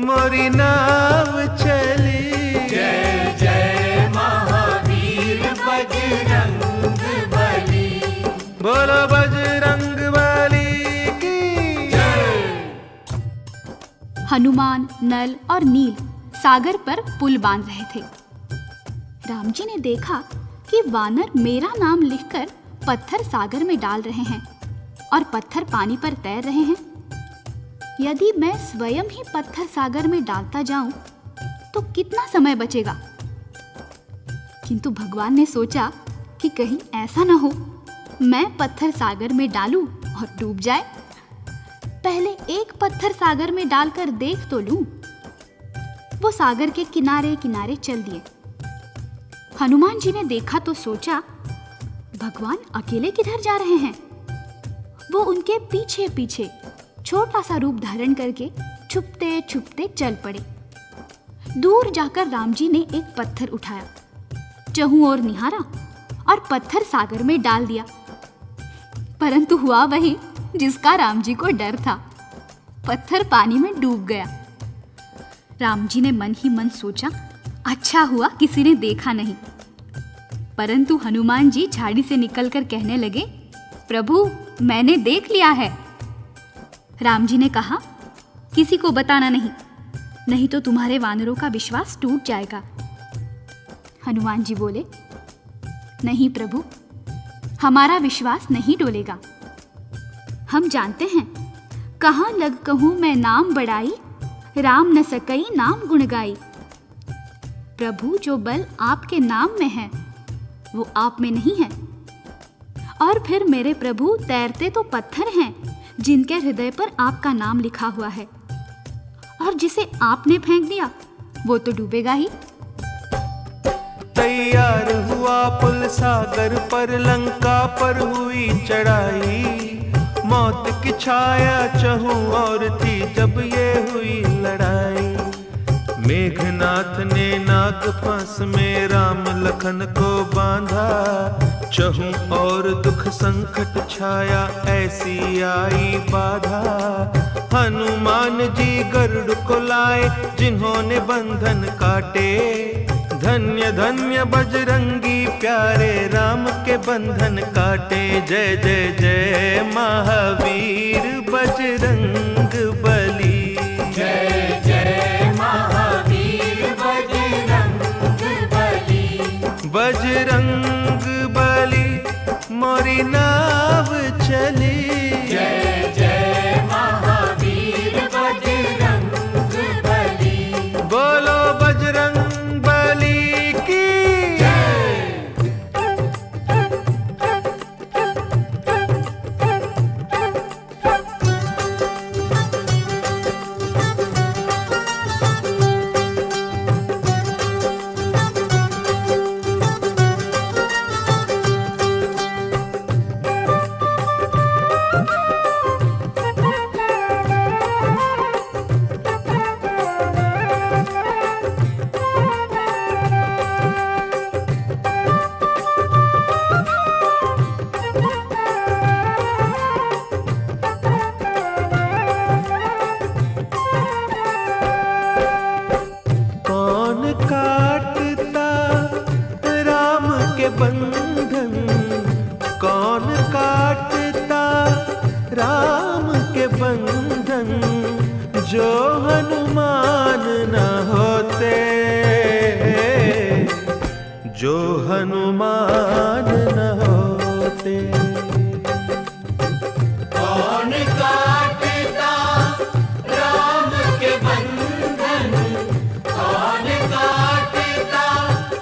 Speaker 1: मोरी नाव चली।
Speaker 2: जय जय महावीर बजरंग बली।
Speaker 1: बोलो बजरंग बली की जय।
Speaker 3: हनुमान, नल और नील सागर पर पुल बांध रहे थे। राम जी ने देखा कि वानर मेरा नाम लिखकर पत्थर सागर में डाल रहे हैं और पत्थर पानी पर तैर रहे हैं। यदि मैं स्वयं ही पत्थर सागर में डालता जाऊं तो कितना समय बचेगा। किंतु भगवान ने सोचा कि कहीं ऐसा न हो मैं पत्थर सागर में डालूं और डूब जाए। पहले एक पत्थर सागर में डालकर देख तो लूं। वो सागर के किनारे किनारे चल दिए। हनुमान जी ने देखा तो सोचा भगवान अकेले किधर जा रहे हैं। वो उनके पीछे पीछे छोटा सा रूप धारण करके छुपते छुपते चल पड़े। दूर जाकर राम जी ने एक पत्थर उठाया, चहुं ओर निहारा और पत्थर सागर में डाल दिया। परंतु हुआ वही जिसका राम जी को डर था। पत्थर पानी में डूब गया। राम जी ने मन ही मन सोचा अच्छा हुआ किसी ने देखा नहीं। परंतु हनुमान जी झाड़ी से निकलकर कहने लगे प्रभु मैंने देख लिया है। राम जी ने कहा किसी को बताना नहीं, नहीं तो तुम्हारे वानरों का विश्वास टूट जाएगा। हनुमान जी बोले नहीं प्रभु, हमारा विश्वास नहीं डोलेगा। हम जानते हैं कहाँ लग कहूँ मैं नाम बढ़ाई, राम न सकई नाम गुण गाई। प्रभु जो बल आपके नाम में है वो आप में नहीं है। और फिर मेरे प्रभु तैरते तो पत्थर हैं जिनके हृदय पर आपका नाम लिखा हुआ है, और जिसे आपने फेंक दिया वो तो डूबेगा ही।
Speaker 1: तैयार हुआ पुल सागर पर, लंका पर हुई चढ़ाई। मौत की छाया चहु और थी जब ये हुई लड़ाई। मेघनाथ ने नाग फांस में राम लखन को बांधा। चहु और दुख संकट छाया ऐसी आई बाधा। हनुमान जी गरुड़ को लाए जिन्होंने बंधन काटे। धन्य धन्य बजरंगी प्यारे राम के बंधन काटे। जय जय जय महावीर बजरंग बली।
Speaker 2: जय जय महावीर बजरंग बली।
Speaker 1: बजरंग बली मोरी नाव चली।
Speaker 2: जय जय महावीर बजरंग बली।
Speaker 1: बोलो बजरंग बली की जय। बंधन कौन काटता राम के बंधन। जो हनुमान न होते, जो हनुमान न होते।
Speaker 2: कौन काटता राम के बंधन। कौन काटता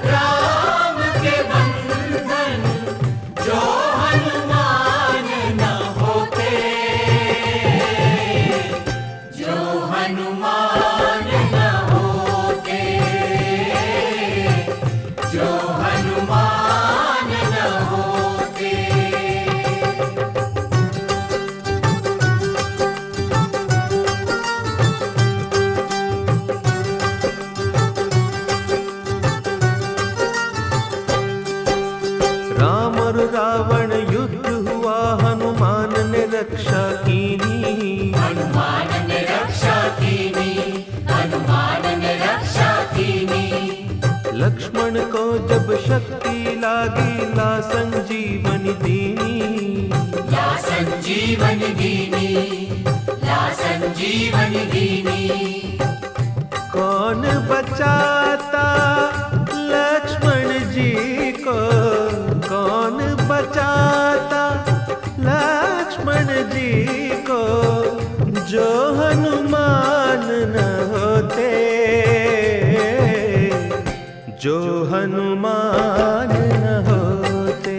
Speaker 2: राम के बंधन। जो हनुमान न होते, जो हनुमान न होते, जो हनुमान न होते।
Speaker 1: त्यागी ला संजीवनी दीनी,
Speaker 2: ला संजीवनी दीनी, ला संजीवनी दीनी।
Speaker 1: कौन बचाता लक्ष्मण जी को, कौन बचाता लक्ष्मण जी को, जो हनुमान न होते, जो हनुमान न होते।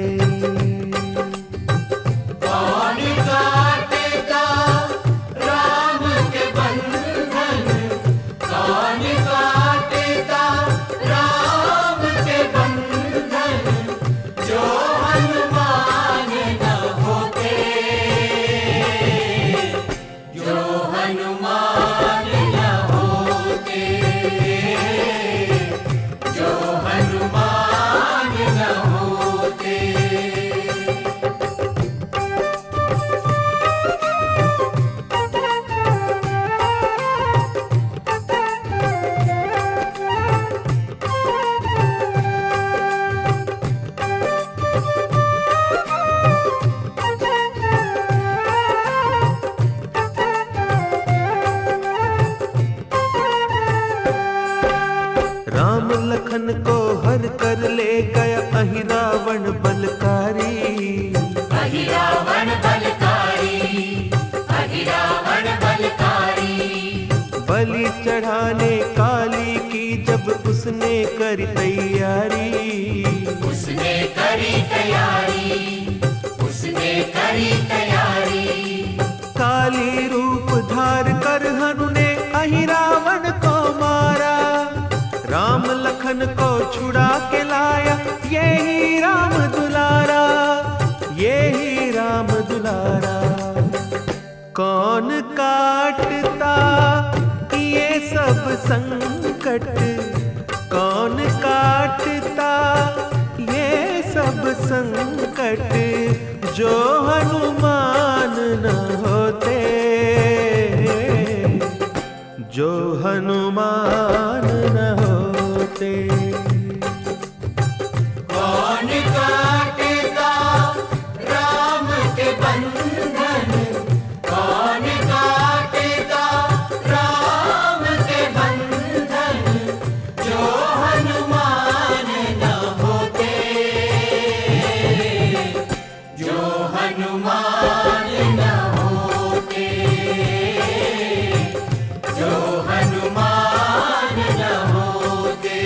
Speaker 2: कौन काटेगा राम के बंधन, कौन काटेगा राम के बंधन, जो हनुमान न होते, जो हनुमान न होते, जो हनुमान न होते।
Speaker 1: राम लखन को हर कर ले गया अहि रावण बलकारी,
Speaker 2: अहि रावण बलकारी, अहि रावण बलकारी।
Speaker 1: बलि चढ़ाने काली की जब उसने करी तैयारी,
Speaker 2: उसने करी तैयारी, उसने करी तैयारी।
Speaker 1: काली रूप धार कर हनु ने अहि रावण को मारा, राम लखन को छुड़ा के लाया, यही राम दुलारा, यही राम दुलारा। कौन काटता ये सब संकट, कौन काटता ये सब संकट, जो हनुमान न होते, जो हनुमान न होते।
Speaker 2: कौन काटेगा राम के बंधन, कौन काटेगा राम के बंधन, जो हनुमान न होते, जो हनुमान न होते, जो हनुमान न होते।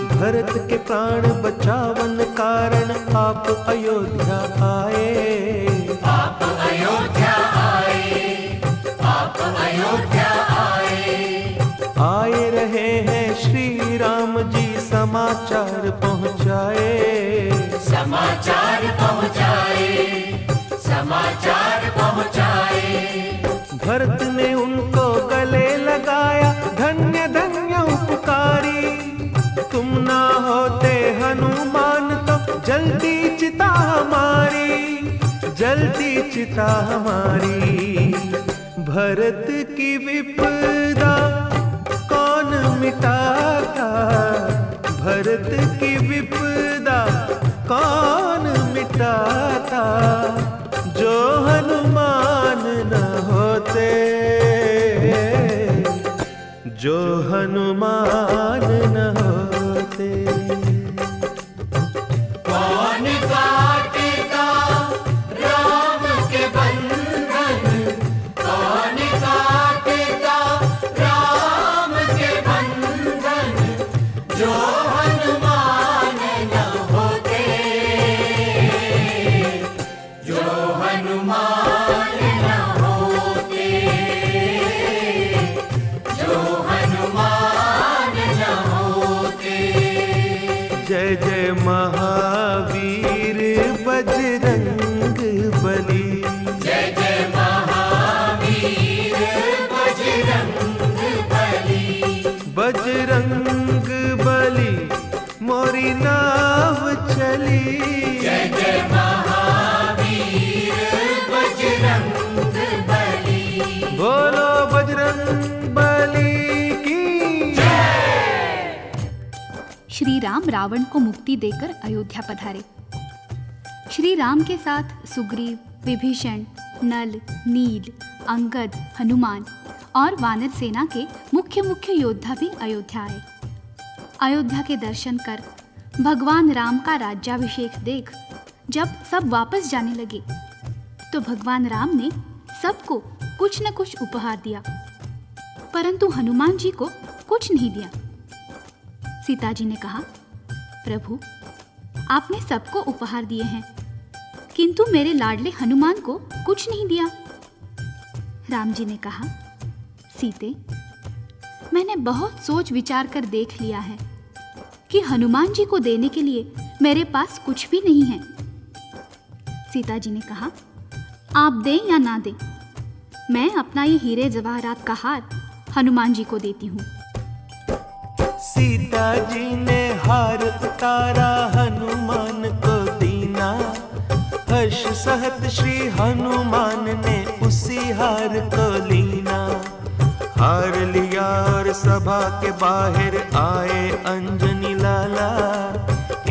Speaker 1: भरत के प्राण बचावन कारण आप अयोध्या आए,
Speaker 2: आप अयोध्या आए, आप अयोध्या आए।
Speaker 1: आए रहे हैं श्री राम जी समाचार पहुँचाए,
Speaker 2: समाचार पहुँचाए, समाचार पहुँचाए।
Speaker 1: भरत ने उनको गले लगाया, धन्य धन्य उपकारी, तुम ना होते हनुमान तो जल्दी चिता हमारी, जल्दी चिता हमारी। भरत की विपदा कौन मिटाता, भरत की विपदा कौन मिटाता, जो हनुमान न होते, जो हनुमान न होते।
Speaker 2: कौन काटेगा राम के बंधन, कौन काटेगा राम के बंधन, जो हनुमान न होते, जो हनुमान न होते, जो हनुमान न होते।
Speaker 1: बोलो बजरंग बली की।
Speaker 3: श्री राम रावण को मुक्ति देकर अयोध्या पधारे। श्री राम के साथ सुग्रीव, विभीषण, नल, नील, अंगद, हनुमान और वानर सेना के मुख्य मुख्य योद्धा भी अयोध्या आए। अयोध्या के दर्शन कर, भगवान राम का राज्याभिषेक देख जब सब वापस जाने लगे तो भगवान राम ने सबको कुछ न कुछ उपहार दिया, परंतु हनुमान जी को कुछ नहीं दिया। सीता जी ने कहा, प्रभु, आपने सबको उपहार दिए हैं, किंतु मेरे लाडले हनुमान को कुछ नहीं दिया। राम जी ने कहा, सीते, मैंने बहुत सोच विचार कर देख लिया है कि हनुमान जी को देने के लिए मेरे पास कुछ भी नहीं है। सीता जी ने कहा, आप दें या ना दें, मैं अपना ये हीरे जवाहरात का हार हनुमान जी को देती हूँ।
Speaker 1: सीता जी ने हार उतारा, हनुमान को दीना। हर्ष सहत श्री हनुमान ने उसी हार को लीना। हार लिया और सभा के बाहर आए अंजनी लाला।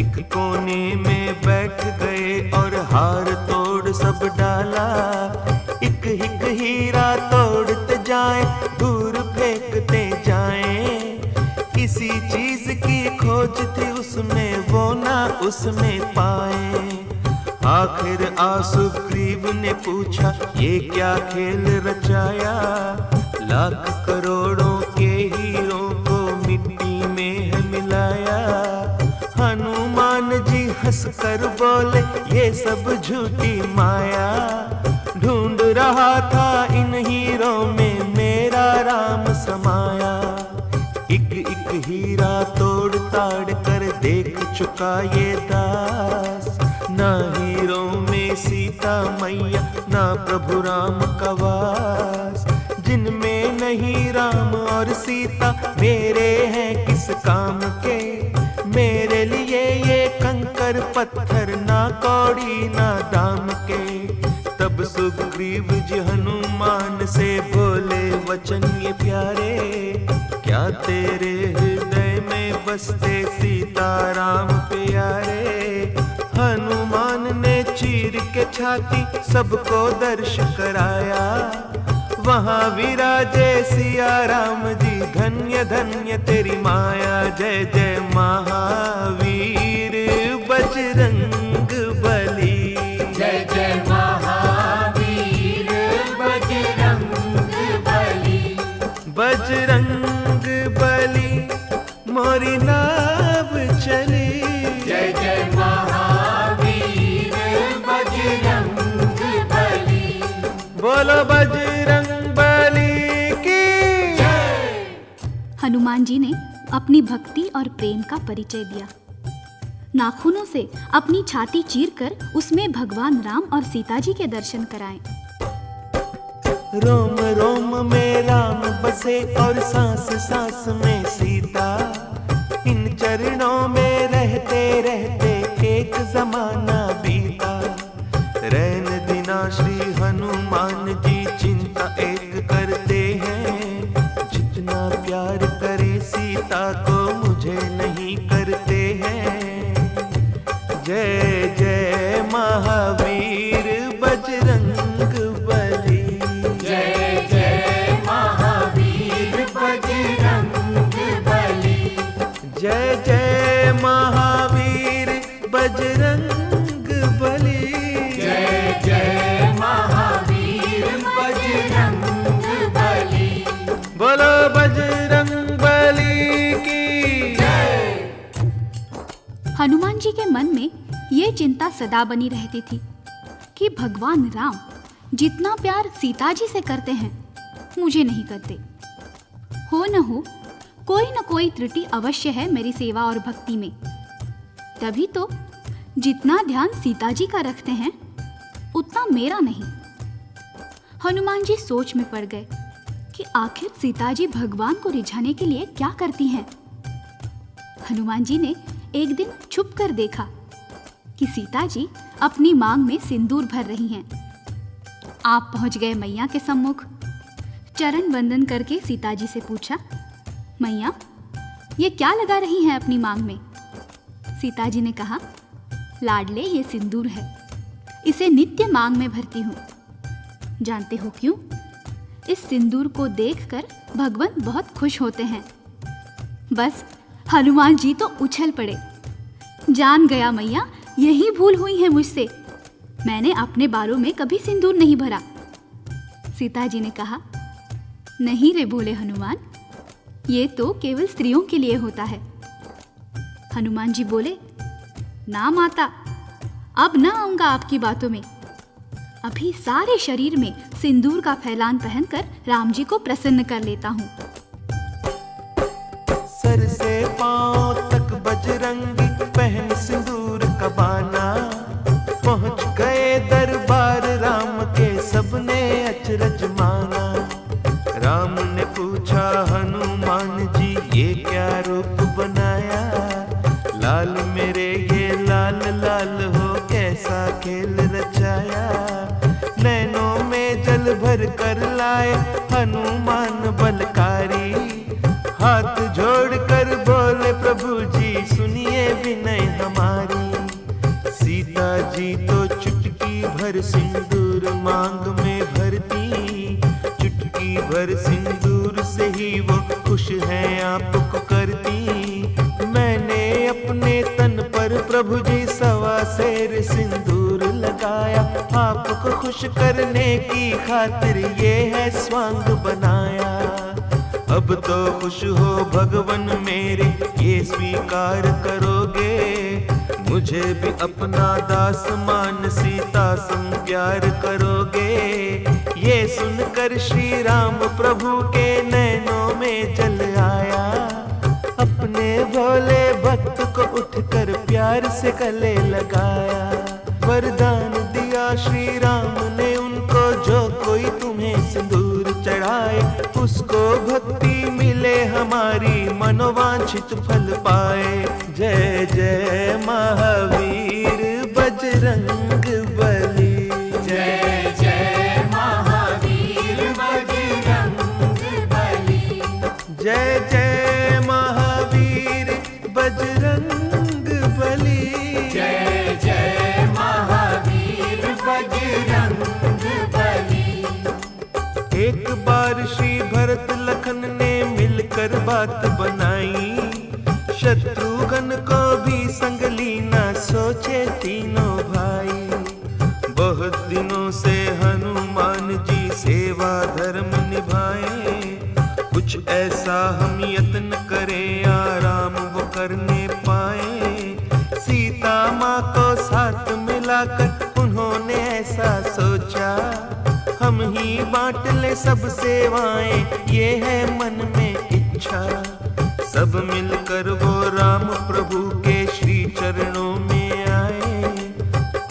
Speaker 1: एक कोने में बैठ गए और हार तोड़ सब डाला। एक एक हीरा तोड़ते जाए, दूर फेंकते जाए। किसी चीज की खोज थी उसमें, वो ना उसमें पाए। आखिर सुग्रीव ने पूछा, ये क्या खेल रचाया। लाख करोड़ों के हीरों को मिट्टी में है मिलाया। हनुमान जी हंसकर बोले, ये सब झूठी माया। ढूंढ रहा था इन हीरों में मेरा राम समाया। एक एक हीरा तोड़ ताड़ कर देख चुका ये दास। ना हीरों में सीता मैया, ना प्रभु राम का वास। जिनमें नहीं राम और सीता, मेरे हैं किस काम के। मेरे लिए ये कंकर पत्थर, ना कौड़ी ना दाम के। तब सुग्रीव जी हनुमान से बोले वचन ये प्यारे। क्या तेरे हृदय में बसते सीता राम प्यारे। हनुमान ने चीर के छाती सबको दर्श कराया। वहाँ विराजे सिया राम जी, धन्य धन्य तेरी माया। जय जय महावीर बजरंग बली।
Speaker 2: जय जय महावीर बजरंग बली।
Speaker 1: बजरंग बली मोरी नाव चली।
Speaker 2: जय जय महावीर बजरंग बली।
Speaker 1: बोलो बजरंग बली की।
Speaker 3: हनुमान जी ने अपनी भक्ति और प्रेम का परिचय दिया। नाखूनों से अपनी छाती चीरकर उसमें भगवान राम और सीता जी के दर्शन कराएं।
Speaker 1: रोम रोम में राम बसे और सांस सांस में सीता। इन चरणों में रहते रहते एक जमाना बीता। रैन दिना श्री हनुमान जी चिंता एक करते हैं। जितना प्यार करे सीता को मुझे नहीं करते हैं। जय जय महावीर बजरंग बली।
Speaker 2: जय जय महावीर बजरंग बली।
Speaker 1: जय जय महावीर बजरंग बली।
Speaker 2: जय जय महावीर बजरंग बली।
Speaker 1: बोलो बजरंग बली की।
Speaker 3: हनुमान जी के मन में ये चिंता सदा बनी रहती थी कि भगवान राम जितना प्यार सीता जी से करते हैं, मुझे नहीं करते। हो न कोई त्रुटि अवश्य है मेरी सेवा और भक्ति में। तभी तो जितना ध्यान सीता जी का रखते हैं, उतना मेरा नहीं। हनुमान जी सोच में पड़ गए कि आखिर सीता जी भगवान को रिझाने के लिए क्या करती हैं। हनुमान जी ने एक दिन छुप कर देखा कि सीता जी अपनी मांग में सिंदूर भर रही हैं। आप पहुंच गए मैया के सम्मुख। चरण वंदन करके सीता जी से पूछा, मैया ये क्या लगा रही हैं अपनी मांग में? सीता जी ने कहा, लाडले ये सिंदूर है, इसे नित्य मांग में भरती हूँ। जानते हो क्यों? इस सिंदूर को देखकर भगवान बहुत खुश होते हैं। बस हनुमान जी तो उछल पड़े, जान गया मैया, यही भूल हुई है मुझसे, मैंने अपने बालों में कभी सिंदूर नहीं भरा। सीता जी ने कहा, नहीं रे भोले हनुमान, ये तो केवल स्त्रियों के लिए होता है। हनुमान जी बोले, ना माता, अब ना आऊंगा आपकी बातों में, अभी सारे शरीर में सिंदूर का फैलान पहनकर राम जी को प्रसन्न कर लेता हूँ।
Speaker 1: सर से पांव तक बजरंगी पहन सिंदूर का बाना, पहुंच गए दरबार राम के, सबने अचरज माना। राम ने पूछा, हनुमान जी ये क्या रूप बनाया? लाल मेरे ये लाल लाल हो, कैसा खेल रचाया? नैनों में जल भर कर लाए हनुमान बलकारी, हाथ जोड़कर बोले प्रभु जी सुनिए विनय हमारी। सीता जी तो चुटकी भर सिंदूर मांग में भरती, चुटकी भर सिंदूर से ही वो खुश हैं आपको करती। मैंने अपने तन पर प्रभु जी 1.25 सेर सिंदूर लगाया, आपको खुश करने की खातिर ये है स्वांग बनाया। अब तो खुश हो भगवन मेरे, ये स्वीकार करोगे, मुझे भी अपना दास मान सीता संग प्यार करोगे। ये सुनकर श्री राम प्रभु के नैनों में जल आया, अपने भोले भक्त को उठकर प्यार से गले लगाया। वरदान दिया श्री राम ने उनको, जो कोई तुम्हें सिंदूर चढ़ाए, उसको भक्ति मिले हमारी, मनोवांछित फल पाए। जय जय महावीर बजरंग बली,
Speaker 2: जय जय महावीर बजरंग बली,
Speaker 1: जय जय महावीर बजरंग बली,
Speaker 2: जय जय महावीर बजरंग बली।
Speaker 1: एक बार श्री भरत लखन ने मिलकर बात बनाई, शत्रुघ्न को भी संग लीना सोचे तीनों भाई। बहुत दिनों से हनुमान जी सेवा धर्म निभाए, कुछ ऐसा हम यत्न करें आराम वो करने पाए। सीता माँ को साथ मिलाकर उन्होंने ऐसा सोचा, हम ही बांट ले सब सेवाएं, ये है मन में इच्छा। सब मिलकर वो राम प्रभु के श्री चरणों में आए,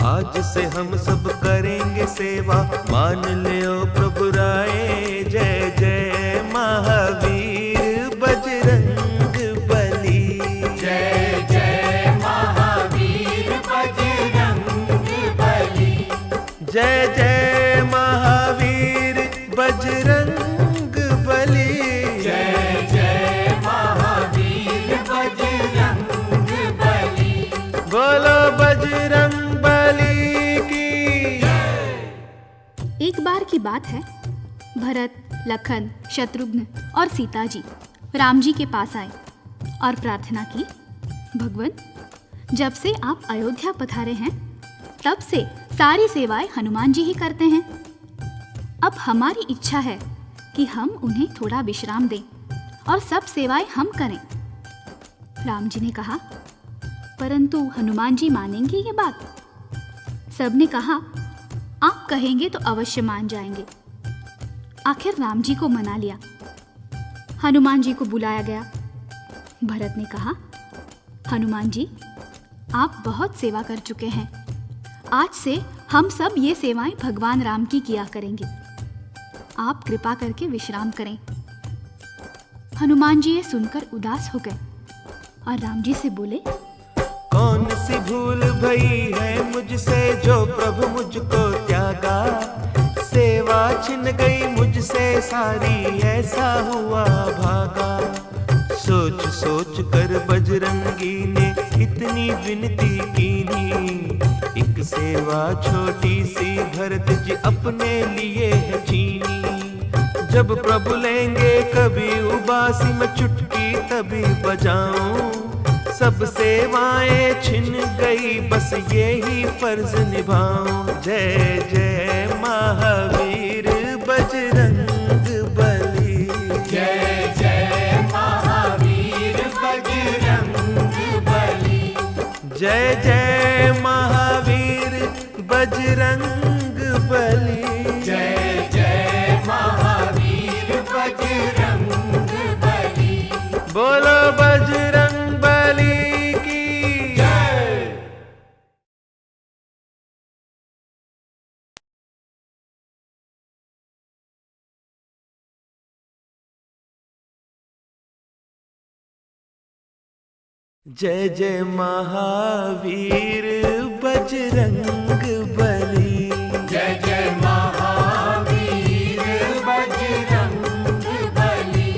Speaker 1: आज से हम सब करेंगे सेवा, मान ले ओ प्रभु राय। जय जय महावीर बजरंग बली,
Speaker 2: जय जय महावीर बजरंग बली,
Speaker 1: जय जय महावीर बजरंग बली,
Speaker 2: जय जय महावीर बजरंग बली।
Speaker 1: बोलो बजरंग बली की।
Speaker 3: एक बार की बात है, भरत, लखन, शत्रुघ्न और सीता जी राम जी के पास आए और प्रार्थना की, भगवान जब से आप अयोध्या पधारे हैं तब से सारी सेवाएं हनुमान जी ही करते हैं। अब हमारी इच्छा है कि हम उन्हें थोड़ा विश्राम दें और सब सेवाएं हम करें। राम जी ने कहा, परंतु हनुमान जी मानेंगे ये बात? सबने कहा, आप कहेंगे तो अवश्य मान जाएंगे। आखिर राम जी को मना लिया। हनुमान जी को बुलाया गया। भरत ने कहा, हनुमान जी आप बहुत सेवा कर चुके हैं, आज से हम सब ये सेवाएं भगवान राम की किया करेंगे, आप कृपा करके विश्राम करें। हनुमान जी ये सुनकर उदास हो गए और राम जी से बोले,
Speaker 1: कौन सी भूल भई है मुझसे जो प्रभु मुझको त्यागा। सेवा छिन गई मुझसे सारी, ऐसा हुआ भागा। सोच सोच कर बजरंगी ने इतनी विनती कीनी, एक सेवा छोटी सी भरत जी अपने लिए है चीनी। जब प्रभु लेंगे कभी उबासी, मैं चुटकी तभी बजाऊं। सब सेवाएं छिन गई, बस यही फर्ज निभाऊं। जय जय महावीर बजरंग बली,
Speaker 2: जय जय महावीर बजरंग बली,
Speaker 1: जय जय महावीर बजरंग बली,
Speaker 2: जय जय महावीर बजरंग बली।
Speaker 1: बोलो बजरंग बली की
Speaker 2: जय।
Speaker 1: जय जय महावीर बजरंग बली,
Speaker 2: जय जय महावीर बजरंग बली,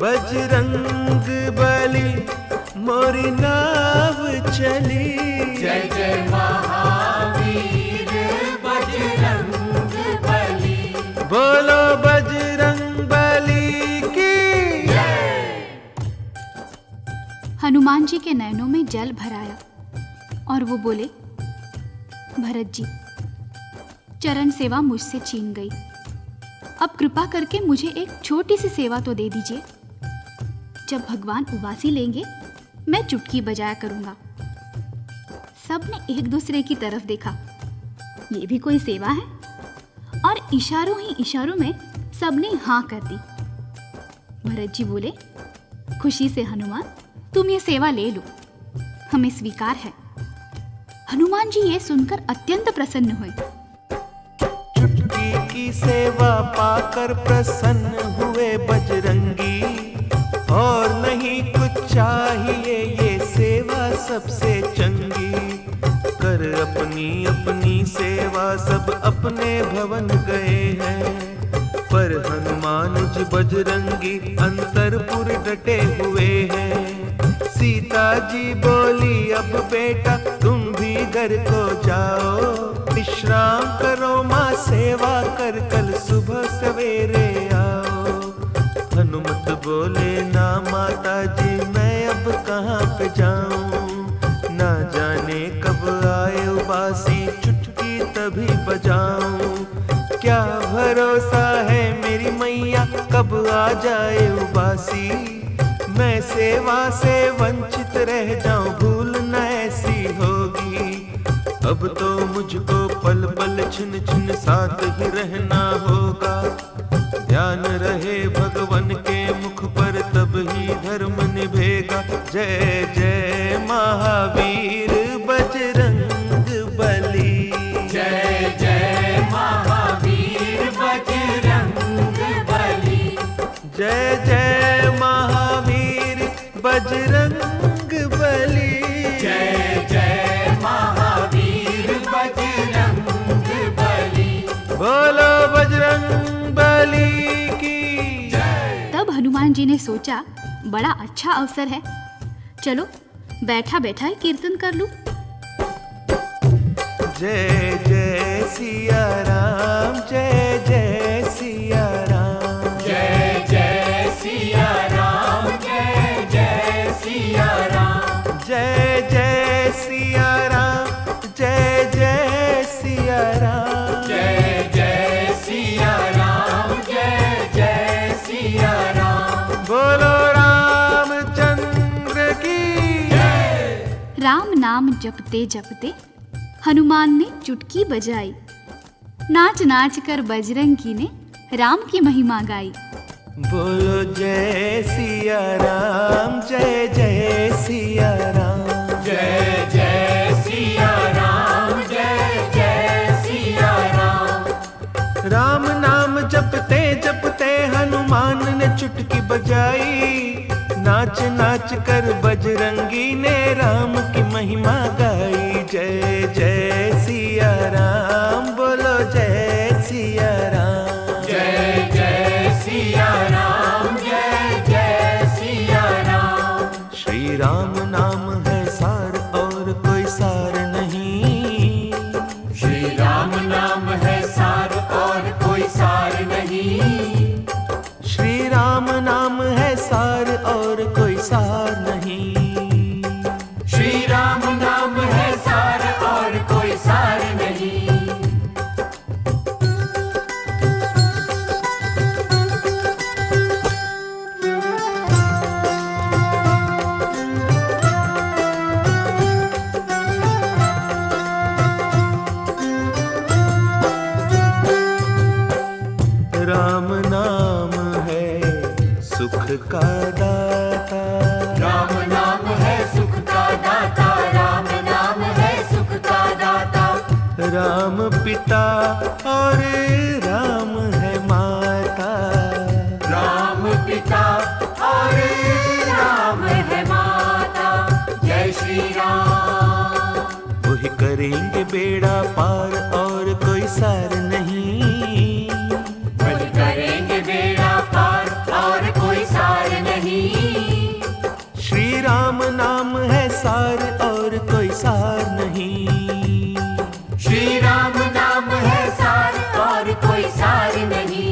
Speaker 1: बजरंग बली मोरी नाव चली।
Speaker 2: जय जय महावीर बजरंग बली।
Speaker 1: बोलो बजरंग बली की
Speaker 2: जय।
Speaker 3: हनुमान जी के नयनों में जल भर आया और वो बोले, भरत जी, चरण सेवा मुझसे छीन गई, अब कृपा करके मुझे एक छोटी सी सेवा तो दे दीजिए। जब भगवान उबासी लेंगे मैं चुटकी बजाया करूंगा। सबने एक दूसरे की तरफ देखा, ये भी कोई सेवा है? और इशारों ही इशारों में सबने हाँ कर दी। भरत जी बोले, खुशी से हनुमान, तुम ये सेवा ले लो, हमें स्वीकार है। हनुमान जी ये सुनकर अत्यंत प्रसन्न हुए।
Speaker 1: चुटकी की सेवा पाकर प्रसन्न हुए बजरंगी, और नहीं कुछ चाहिए ये सेवा सबसे चंगी। कर अपनी अपनी सेवा सब अपने भवन गए हैं, पर हनुमान जी बजरंगी अंतरपुर डटे हुए हैं। सीता जी बोली, अब बेटा तुम भी घर को जाओ, विश्राम करो माँ सेवा कर, कल सुबह सवेरे आओ। हनुमत बोले, ना माता जी मैं अब कहाँ पे जाऊं, ना जाने कब आए उबासी, चुटकी तभी बजाऊं। क्या भरोसा है मेरी मैया कब आ जाए उबासी, मैं सेवा से वंचित रह जाऊं, भूल न ऐसी होगी। अब तो मुझको पल पल छिन छिन साथ ही रहना होगा, ध्यान रहे भगवान के मुख पर तब ही धर्म निभेगा। जय जय महावीर बजरंग बली,
Speaker 2: जय जय महावीर बजरंग बली,
Speaker 1: जय जय महावीर बजरंग बली,
Speaker 2: जय जय महावीर बजरंग बली।
Speaker 1: बोलो बजरंग बली की
Speaker 2: जय।
Speaker 3: तब हनुमान जी ने सोचा, बड़ा अच्छा अवसर है, चलो बैठा बैठा ही कीर्तन कर लूं।
Speaker 1: जय जय सिया राम, जय जय सिया राम,
Speaker 2: जय जय सिया राम, जय जय सिया राम,
Speaker 1: जय जय सिया राम, जय जय सिया राम,
Speaker 2: जय जय सिया राम, जय जय सिया राम।
Speaker 1: बोलो रामचंद्र की
Speaker 2: जय।
Speaker 3: राम नाम जपते जपते हनुमान ने चुटकी बजाई, नाच नाच कर बजरंगी ने राम की महिमा गाई।
Speaker 1: बोलो जय सिया राम, जय जय सिया राम,
Speaker 2: जय जय सिया राम, जय जय सिया राम।
Speaker 1: राम नाम जपते जपते हनुमान ने चुटकी बजाई, नाच नाच कर बजरंगी ने राम की महिमा गाई। जय जय सिया राम, बोलो जय सिया राम नाम है सार और कोई सार नहीं।
Speaker 2: श्री राम नाम है सार और कोई सार नहीं।
Speaker 1: राम नाम है सुख का दाता।
Speaker 2: राम नाम है सुख का दाता। राम नाम है सुख का दाता।
Speaker 1: राम पिता और राम है माता।
Speaker 2: राम पिता और राम है माता। जय श्री राम।
Speaker 1: वही करेंगे बेड़ा पार और कोई सार नहीं।
Speaker 2: वही करेंगे बेड़ा पार और कोई सार नहीं।
Speaker 1: श्री राम नाम है सार और कोई सार नहीं।
Speaker 2: श्री राम नाम है सार और कोई सार नहीं।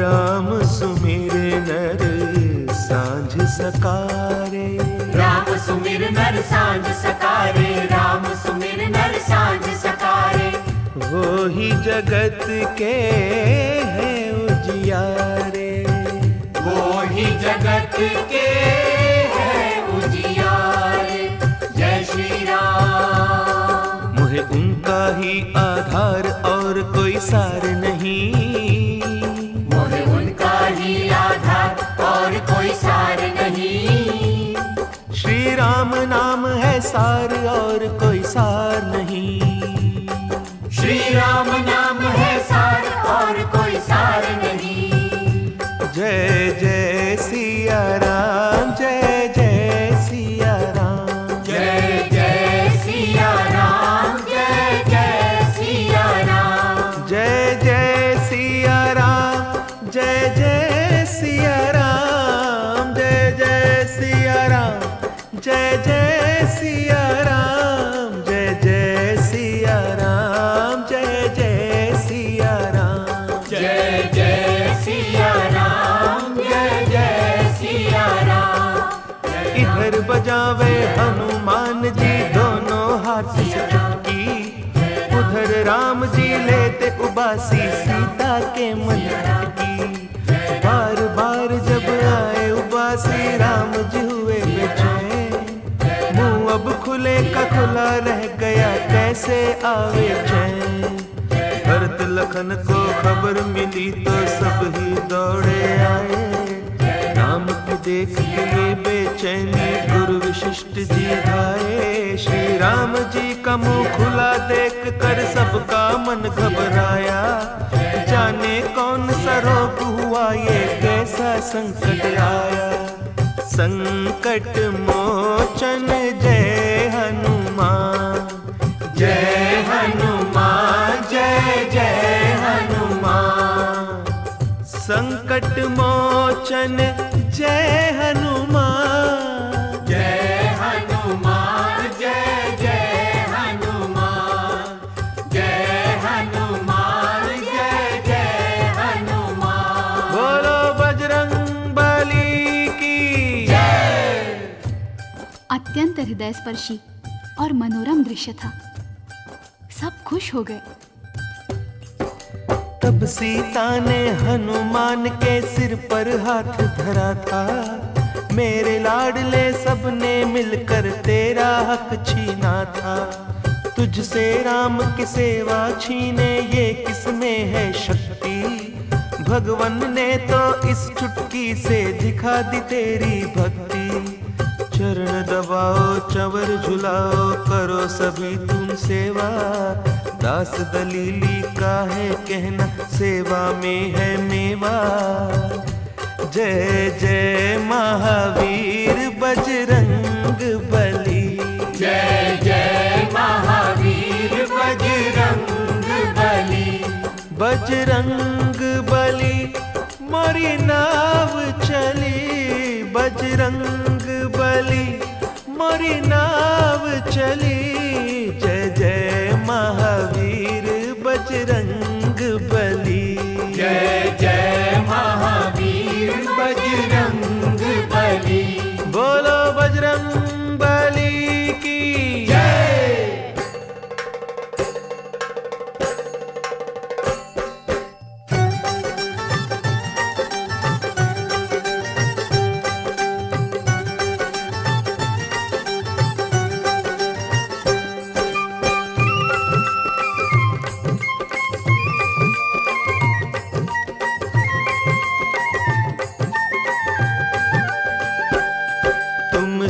Speaker 1: राम सुमिर नर सांझ सकारे।
Speaker 2: राम सुमिर नर सांझ सकारे। राम सुमिर नर सांझ सकारे।
Speaker 1: वो ही जगत के है उजियारे।
Speaker 2: वो ही जगत के है उजियारे। जय श्री राम।
Speaker 1: मुझे उनका ही आधार और कोई सार नहीं।
Speaker 2: मोहे उनका ही आधार और कोई सार नहीं।
Speaker 1: श्री राम नाम है सार और कोई सार नहीं।
Speaker 2: श्री राम नाम है सार और कोई सार नहीं।
Speaker 1: जय जय सिया राम। जय जय सिया राम।
Speaker 2: जय जय सिया राम। जय जय सिया राम।
Speaker 1: जय जय सिया राम। जय जय सिया राम। जय जय सिया राम। जय जय सिया राम। जय जय सिया राम। जय जय सिया राम।
Speaker 2: जय जय सिया राम। जय जय सिया राम।
Speaker 1: इधर बजावे हनुमान जी दोनों हाथ से चुटकी। उधर राम जी लेते उबासी सीता के मन की। बार बार जब आए उबासी राम जी हुए बेचैन। मुंह अब खुले का खुला रह गया कैसे आवे चैन। भरत लखन को खबर मिली तो सब ही दौड़े आए। राम की देख के ये बेचैनी गुरु वशिष्ठ जी धाये। श्री राम जी का मुंह खुला देख कर सबका मन घबराया। जाने कौन सा रोग हुआ ये कैसा संकट आया। संकट मोचन जय हनुमान। जय हनुमान। जय जय हनुमान। संकट मोचन जय हनुमान।
Speaker 2: जय हनुमान। जय जय हनुमान। जय हनुमान। जय जय हनुमान।
Speaker 1: बोलो बजरंग बली की
Speaker 2: जय।
Speaker 3: अत्यंत हृदयस्पर्शी और मनोरम दृश्य था। सब खुश हो गए।
Speaker 1: तब सीता ने हनुमान के सिर पर हाथ धरा था। मेरे लाडले सबने मिलकर तेरा हक छीना था। तुझसे राम की सेवा छीने ये किसमें है शक्ति। भगवन ने तो इस चुटकी से दिखा दी तेरी भक्ति। चरण दबाओ चंवर झुलाओ करो सभी तुम सेवा। दास दलीली का है कहना सेवा में है मेवा। जय जय महावीर बजरंग बली।
Speaker 2: जय जय महावीर बजरंग बली।
Speaker 1: बजरंग मोरी नाव चली बजरंग बली, मोरी नाव चली, जय जय महावीर बजरंग बली।
Speaker 2: जय जय महावीर बजरंग बली।
Speaker 1: बोलो बजरंग बली की जय।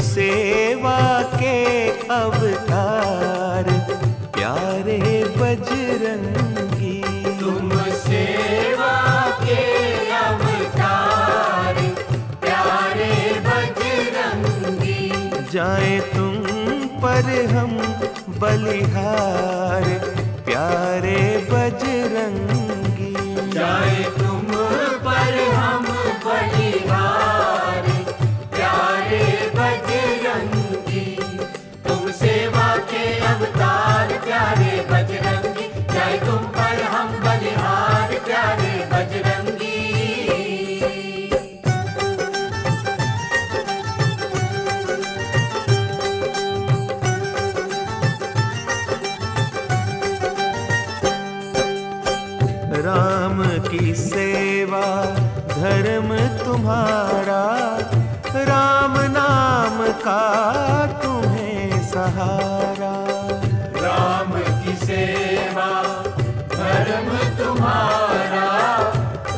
Speaker 1: सेवा के अवतार प्यारे बजरंगी,
Speaker 2: तुम सेवा के अवतार प्यारे बजरंगी।
Speaker 1: जाए तुम पर हम बलिहार प्यारे बजरंगी,
Speaker 2: जाए तुम पर हम बलिहार प्यारे बजरंगी। तुम सेवा के अवतार प्यारे बजरंगी, जाए तुम पर हम बलिहार प्यारे बजरंगी।
Speaker 1: राम की सेवा धर्म तुम्हारा, राम नाम का तुम्हें सहारा।
Speaker 2: राम की सेवा धर्म तुम्हारा,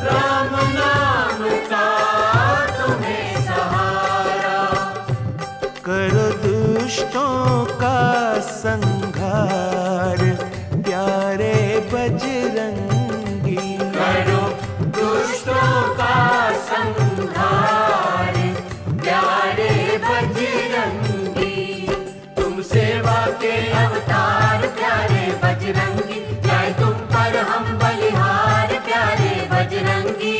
Speaker 2: राम नाम का तुम्हें सहारा।
Speaker 1: करो दुष्टों का संहार प्यारे बजरंगी,
Speaker 2: करो दुष्टों का संहार प्यारे बजरंगी। तुम सेवा के अवतार प्यारे बजरंगी, जाए तुम पर हम बलिहार प्यारे बजरंगी।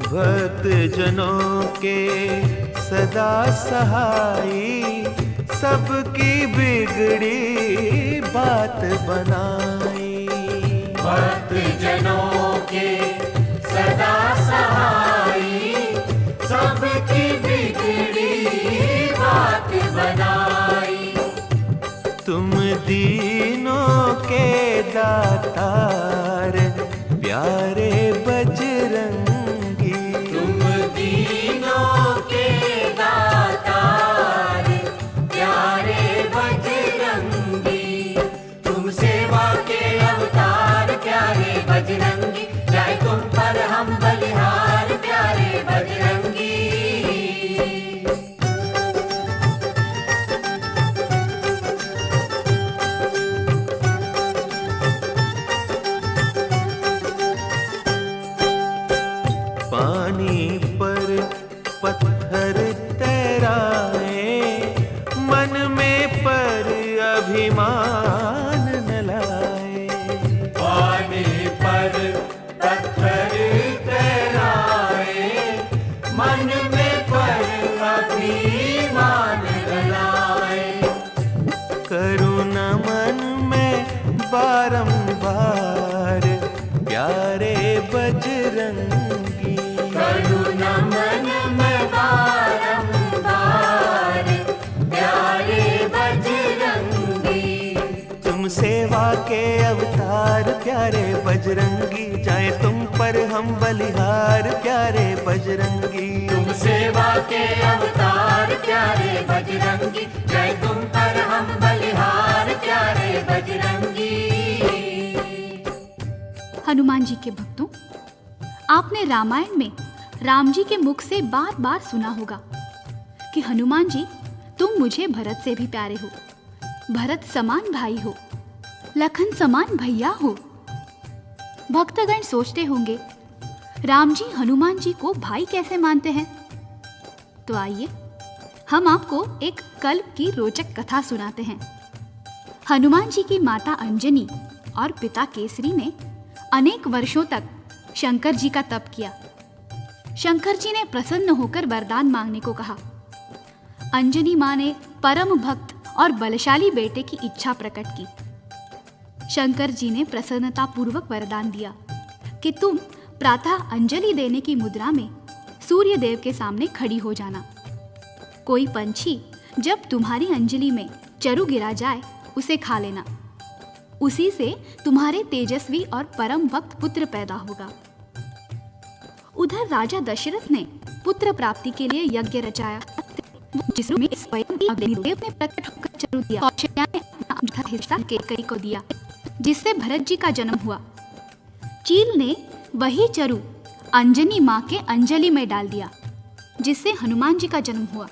Speaker 1: भक्त जनों के सदा सहाई, सबकी बिगड़ी बात बनाई।
Speaker 2: भक्त जनों के सदा सहाई, सबकी बिगड़ी बात बनाई।
Speaker 1: तुम दीनों के दातार प्यारे बजरंगी,
Speaker 2: तुम दीनों के दातार प्यारे बजरंगी। तुम सेवा के अवतार प्यारे बजरंगी, जाए तुम पर हम बलिहार प्यारे बजरंगी।
Speaker 1: पानी पर पत्थर तैराए, मन में पर अभिमान न लाए।
Speaker 2: पानी पर पत्थर तैराए, मन में पर अभिमान न लाए।
Speaker 1: करुणा मन में बारंबार प्यारे बजरंगी,
Speaker 2: करुणा मन में बारंबार प्यारे बजरंगी।
Speaker 1: तुम सेवा के अवतार प्यारे बजरंगी, जाए तुम पर हम बलिहार प्यारे बजरंगी।
Speaker 2: तुम सेवा के अवतार प्यारे बजरंगी, जाए तुम पर हम बलिहार प्यारे बजरंगी।
Speaker 3: हनुमान जी के भक्तों, आपने रामायण में राम जी के मुख से बार बार सुना होगा कि हनुमान जी तुम मुझे भरत से भी प्यारे हो, भरत समान भाई हो, लखन समान भैया हो। भक्तगण सोचते होंगे, राम जी हनुमान जी को भाई कैसे मानते हैं? तो आइए हम आपको एक कल्प की रोचक कथा सुनाते हैं। हनुमान जी की माता अंजनी और पिता केसरी ने अनेक वर्षों तक शंकर जी का तप किया। शंकर जी ने प्रसन्न होकर वरदान मांगने को कहा। अंजनी मां ने परम भक्त और बलशाली बेटे की इच्छा प्रकट की। शंकर जी ने प्रसन्नता पूर्वक वरदान दिया कि तुम प्रातः अंजलि देने की मुद्रा में सूर्य देव के सामने खड़ी हो जाना। कोई पंछी जब तुम्हारी अंजलि में चरु गिरा जाए उसे खा लेना। उसी से तुम्हारे तेजस्वी और परम भक्त पुत्र पैदा होगा। उधर राजा दशरथ ने पुत्र प्राप्ति के लिए यज्ञ रचाया, जिसमें स्वयं अग्निदेव ने प्रकट होकर चरु दिया। कौशल्या ने अपना हिस्सा केकई को दिया, जिससे भरत जी का जन्म हुआ। चील ने वही चरु अंजनी मां के अंजलि में डाल दिया, जिससे हनुमान जी का जन्म हुआ।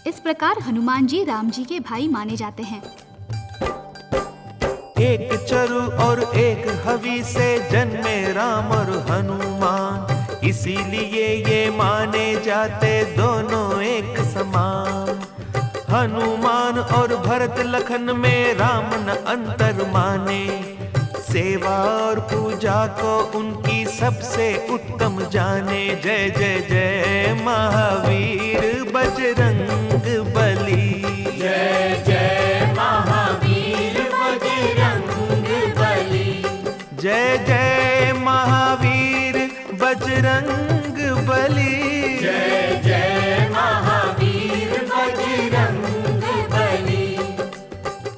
Speaker 3: इस प्रकार हनुमान जी राम जी के भाई माने जाते हैं।
Speaker 1: एक चरु और एक हवि से जन्मे राम और हनुमान, इसीलिए ये माने जाते दोनों एक समान। हनुमान और भरत लखन में राम न अंतर माने, सेवा और पूजा को उनकी सबसे उत्तम जाने। जय जय जय महावीर बजरंग बली,
Speaker 2: जय जय महावीर बजरंग बली,
Speaker 1: जय जय महावीर बजरंग बली,
Speaker 2: जय जय महावीर बजरंग बली।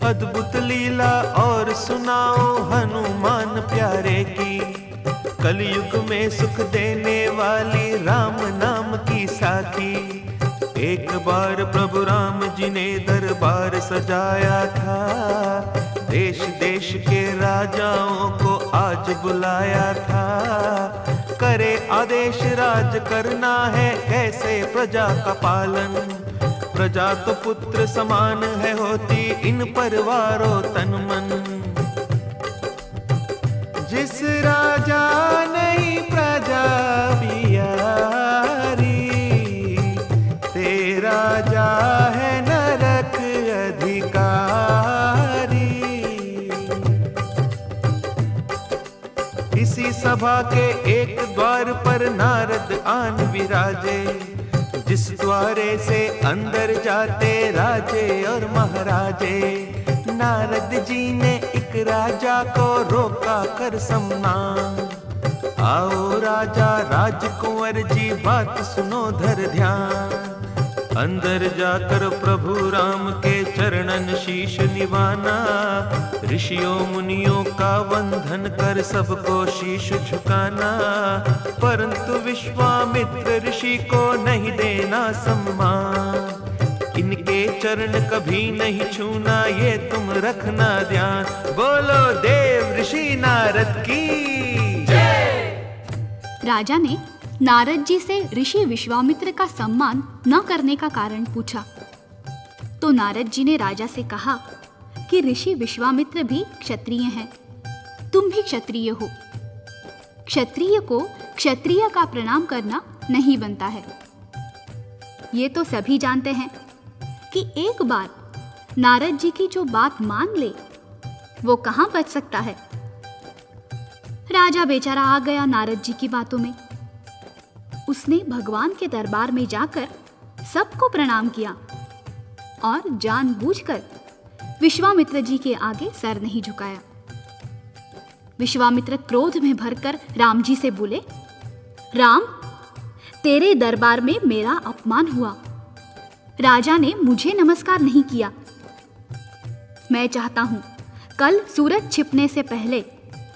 Speaker 1: अद्भुत लीला और सुनाओ हनुमान प्यारे की, कलयुग में सुख देने वाली राम नाम की साखी। एक बार प्रभु राम जी ने दरबार सजाया था, देश देश के राजाओं को आज बुलाया था। करे आदेश राज करना है कैसे प्रजा का पालन, प्रजा तो पुत्र समान है होती इन परवारों तन मन। जिस राजा नहीं प्रजा पियारी, ते राजा है नरक अधिकारी। इसी सभा के एक द्वार पर नारद आन विराजे, जिस द्वारे से अंदर जाते राजे और महाराजे। नारद जी ने एक राजा को रोका कर सम्मान, आओ राजा राजकुंवर जी बात सुनो धर ध्यान। अंदर जाकर प्रभु राम के चरणन शीश निवाना, ऋषियों मुनियों का वंदन कर सबको शीश झुकाना। परंतु विश्वामित्र ऋषि को नहीं देना सम्मान, इनके चरण कभी नहीं छूना ये तुम रखना ध्यान। बोलो देव ऋषि नारद की जय।
Speaker 3: राजा ने नारद जी से ऋषि विश्वामित्र का सम्मान न करने का कारण पूछा, तो नारद जी ने राजा से कहा कि ऋषि विश्वामित्र भी क्षत्रिय हैं, तुम भी क्षत्रिय हो। क्षत्रिय को क्षत्रिय का प्रणाम करना नहीं बनता है। ये तो सभी जानते हैं कि एक बार नारद जी की जो बात मान ले वो कहां बच सकता है। राजा बेचारा आ गया नारद जी की बातों में। उसने भगवान के दरबार में जाकर सबको प्रणाम किया और जानबूझकर विश्वामित्र जी के आगे सर नहीं झुकाया। विश्वामित्र क्रोध में भरकर राम जी से बोले, राम, तेरे दरबार में मेरा अपमान हुआ। राजा ने मुझे नमस्कार नहीं किया। मैं चाहता हूं कल सूरज छिपने से पहले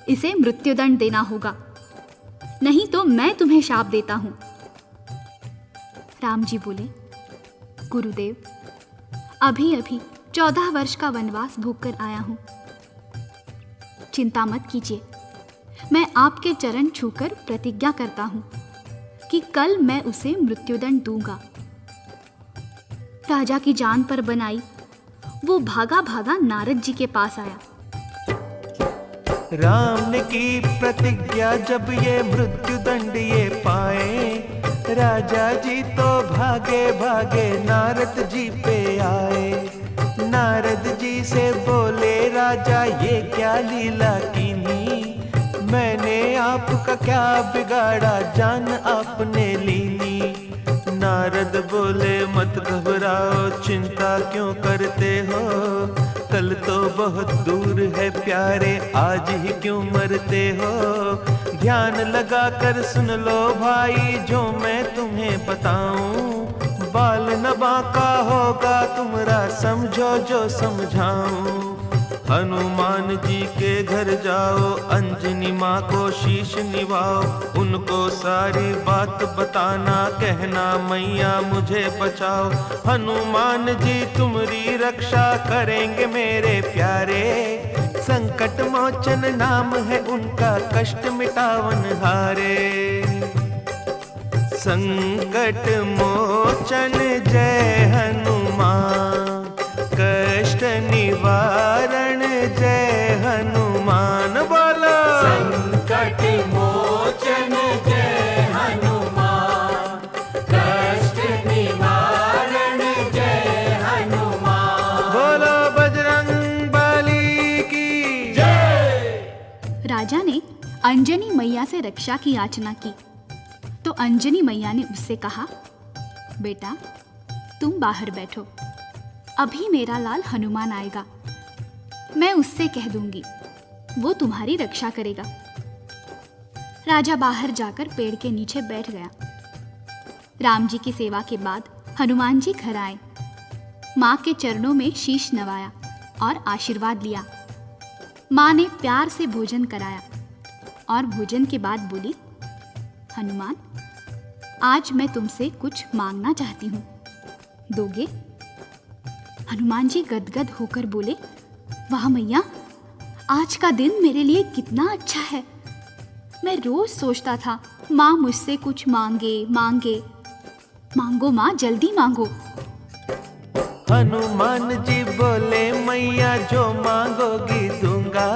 Speaker 3: इसे मृत्युदंड देना होगा, नहीं तो मैं तुम्हें शाप देता हूं। राम जी बोले, गुरुदेव, अभी अभी 14 वर्ष का वनवास भोगकर आया हूं। चिंता मत कीजिए, मैं आपके चरण छूकर प्रतिज्ञा करता हूं कि कल मैं उसे मृत्युदंड दूंगा। राजा की जान पर बनाई वो भागा भागा नारद जी के पास आया।
Speaker 1: राम ने की प्रतिज्ञा जब ये मृत्यु दंड ये पाए, राजा जी तो भागे भागे नारद जी पे आए। नारद जी से बोले राजा ये क्या लीला कीनी, मैंने आपका क्या बिगाड़ा जान आपने लीनी। नारद बोले मत घबराओ चिंता क्यों करते हो, कल तो बहुत दूर है प्यारे आज ही क्यों मरते हो। ध्यान लगा कर सुन लो भाई जो मैं तुम्हें बताऊं, बाल न बांका होगा तुम्हारा समझो जो समझाऊं। हनुमान जी के घर जाओ अंजनी माँ को शीश निभाओ, उनको सारी बात बताना कहना मैया मुझे बचाओ। हनुमान जी तुम्हारी रक्षा करेंगे मेरे प्यारे, संकट मोचन नाम है उनका कष्ट मिटावन हारे। संकट मोचन जय हनुमान, कष्ट निवारण जय हनुमान। बोलो
Speaker 2: संकट मोचन जय हनुमान, कष्ट निवारण जय हनुमान।
Speaker 1: बोलो बजरंग बली की
Speaker 2: जय।
Speaker 3: राजा ने अंजनी मैया से रक्षा की याचना की तो अंजनी मैया ने उससे कहा, बेटा तुम बाहर बैठो, अभी मेरा लाल हनुमान आएगा, मैं उससे कह दूंगी, वो तुम्हारी रक्षा करेगा। राजा बाहर जाकर पेड़ के नीचे बैठ गया। राम जी की सेवा के बाद हनुमान जी घर आए, माँ के चरणों में शीश नवाया और आशीर्वाद लिया। माँ ने प्यार से भोजन कराया और भोजन के बाद बोली, हनुमान आज मैं तुमसे कुछ मांगना चाहती हूँ, दोगे? हनुमान जी गदगद होकर बोले, वाह मैया, आज का दिन मेरे लिए कितना अच्छा है। मैं रोज सोचता था माँ मुझसे कुछ मांगे मांगे। मांगो माँ, जल्दी मांगो।
Speaker 1: हनुमान जी बोले मैया जो मांगोगी दूंगा,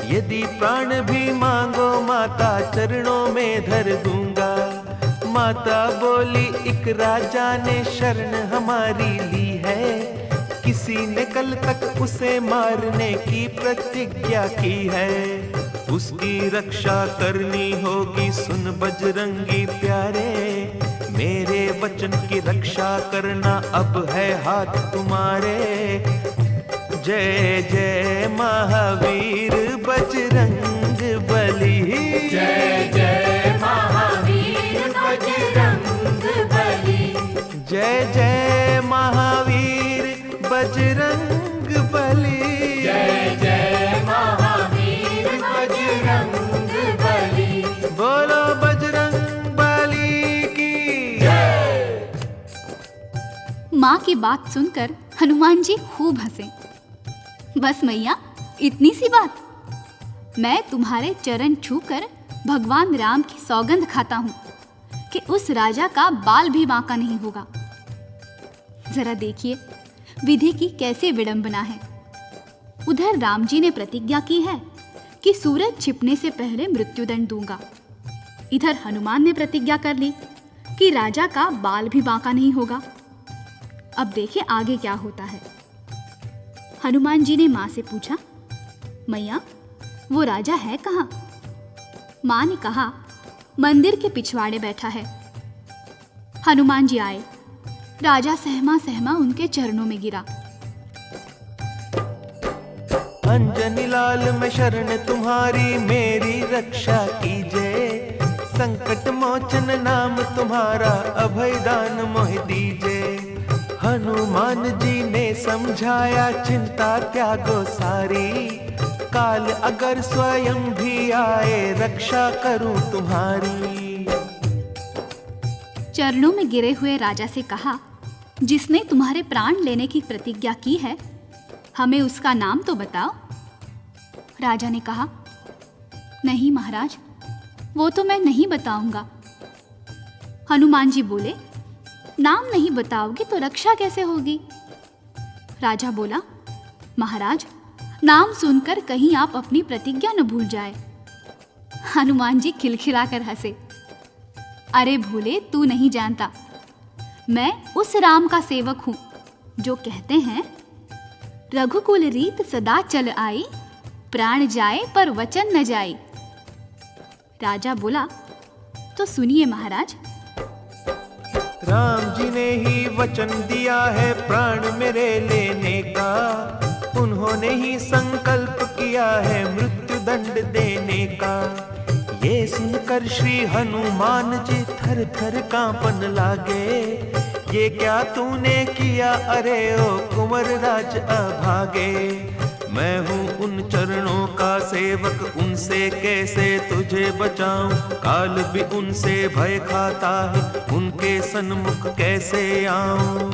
Speaker 1: यदि प्राण भी मांगो माता चरणों में धर दूंगा। माता बोली एक राजा ने शरण हमारी ली है, किसी ने कल तक उसे मारने की प्रतिज्ञा की है, उसकी रक्षा करनी होगी सुन बजरंगी प्यारे। मेरे वचन की रक्षा करना अब है हाथ तुम्हारे। जय जय महावीर बजरंग बली,
Speaker 2: जय जय महावीर बजरंग बली,
Speaker 1: जय जय महावीर बजरंग बली,
Speaker 2: जय जय महावीर बजरंग बली।
Speaker 1: बोलो बजरंग बली की
Speaker 2: जय।
Speaker 3: माँ की बात सुनकर हनुमान जी खूब हंसे। बस मैया, इतनी सी बात? मैं तुम्हारे चरण छूकर भगवान राम की सौगंध खाता हूँ कि उस राजा का बाल भी बांका नहीं होगा। जरा देखिए विधि की कैसे विडंबना है। उधर राम जी ने प्रतिज्ञा की है कि सूरज छिपने से पहले मृत्युदंड दूंगा। इधर हनुमान ने प्रतिज्ञा कर ली कि राजा का बाल भी बांका नहीं होगा। अब देखिए आगे क्या होता है। हनुमान जी ने माँ से पूछा, मैया वो राजा है कहाँ? माँ ने कहा, मंदिर के पिछवाड़े बैठा है। हनुमान जी आए, राजा सहमा सहमा उनके चरणों में गिरा।
Speaker 1: अंजनी लाल मैं शरण तुम्हारी, मेरी रक्षा कीजिए। संकट मोचन नाम तुम्हारा, अभय दान मोह दीजिए। हनुमान जी ने समझाया चिंता त्यागो सारी, काल अगर स्वयं भी आए रक्षा करूं तुम्हारी।
Speaker 3: चरणों में गिरे हुए राजा से कहा, जिसने तुम्हारे प्राण लेने की प्रतिज्ञा की है, हमें उसका नाम तो बताओ। राजा ने कहा, नहीं महाराज, वो तो मैं नहीं बताऊंगा। हनुमान जी बोले, नाम नहीं बताओगे तो रक्षा कैसे होगी? राजा बोला, महाराज, नाम सुनकर कहीं आप अपनी प्रतिज्ञा न भूल जाए। हनुमान जी खिलखिलाकर हंसे। अरे भोले, तू नहीं जानता, मैं उस राम का सेवक हूं जो कहते हैं, रघुकुल रीत सदा चल आई, प्राण जाए पर वचन न जाए। राजा बोला, तो सुनिए महाराज।
Speaker 1: राम जी ने ही वचन दिया है प्राण मेरे लेने का, उन्होंने ही संकल्प किया है मृत्यु दंड देने का। ये सुनकर श्री हनुमान जी थर थर कांपन लागे, ये क्या तूने किया अरे ओ कुंवर राज अभागे। मैं हूँ उन चरणों का सेवक, उनसे कैसे तुझे बचाऊं, काल भी उनसे भय खाता है, उनके सन्मुख कैसे आऊं।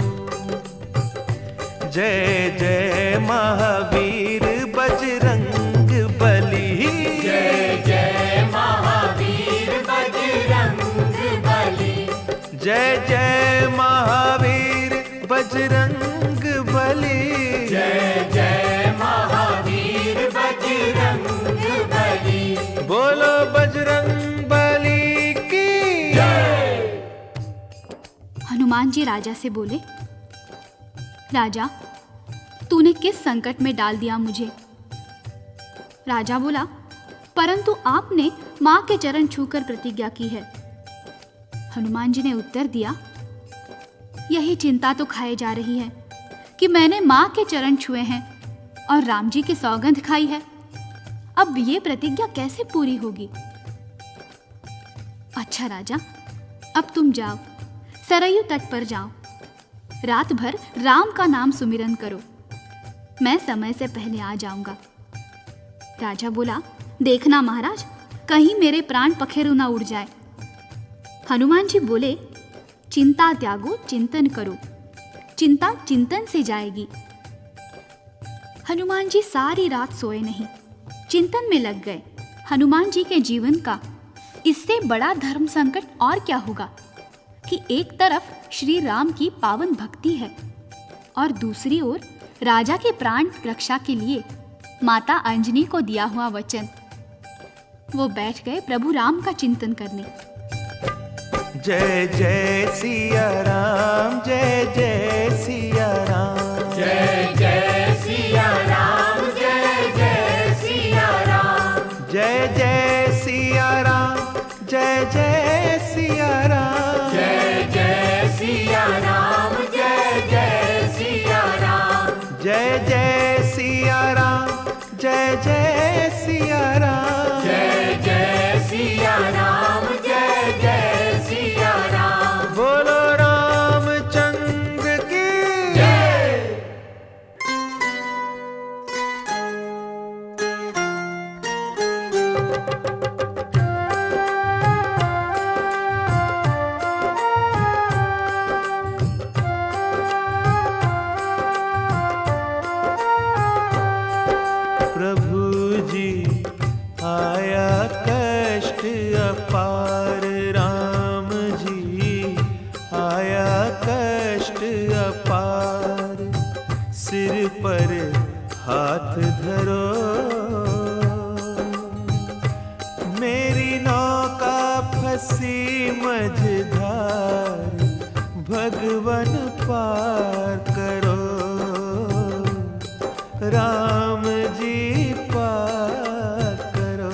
Speaker 1: जय जय महावीर बजरंग बली,
Speaker 2: जय जय महावीर बजरंग बली,
Speaker 1: जय जय महावीर बजरंग बली,
Speaker 2: जय जय महावीर बजरंग बली।
Speaker 1: बोलो बजरंग बली की
Speaker 2: जय।
Speaker 3: हनुमान जी राजा से बोले, राजा, तूने किस संकट में डाल दिया मुझे। राजा बोला, परंतु आपने मां के चरण छूकर प्रतिज्ञा की है। हनुमान जी ने उत्तर दिया, यही चिंता तो खाए जा रही है कि मैंने मां के चरण छुए हैं और राम जी की सौगंध खाई है, अब ये प्रतिज्ञा कैसे पूरी होगी। अच्छा राजा, अब तुम जाओ, सरयू तट पर जाओ, रात भर राम का नाम सुमिरन करो, मैं समय से पहले आ जाऊंगा। राजा बोला, देखना महाराज, कहीं मेरे प्राण पखेरु ना उड़ जाए। हनुमान जी बोले, चिंता त्यागो चिंतन करो, चिंता चिंतन से जाएगी। हनुमान जी सारी रात सोए नहीं, चिंतन में लग गए। हनुमान जी के जीवन का इससे बड़ा धर्म संकट और क्या होगा कि एक तरफ श्री राम की पावन भक्ति है और दूसरी ओर राजा के प्राण रक्षा के लिए माता अंजनी को दिया हुआ वचन। वो बैठ गए प्रभु राम का चिंतन करने।
Speaker 1: जय जय सिया राम, जय जय सिया राम,
Speaker 2: जय जय सिया राम, जय जय सिया राम,
Speaker 1: जय जय सिया राम, जय जय सिया राम,
Speaker 2: जय जय सिया राम, जय जय सिया राम,
Speaker 1: जय जय सिया राम, जय जय सिया राम,
Speaker 2: जय जय सिया राम, जय जय सिया राम।
Speaker 1: बोलो रामचंद्र की
Speaker 2: जय।
Speaker 1: प्रभु जी आया कष्ट अपार, राम जी आया कष्ट अपार, सिर पर हाथ धरो, मेरी नौका फंसी मझधार, भगवन पार करो, राम जी पार करो।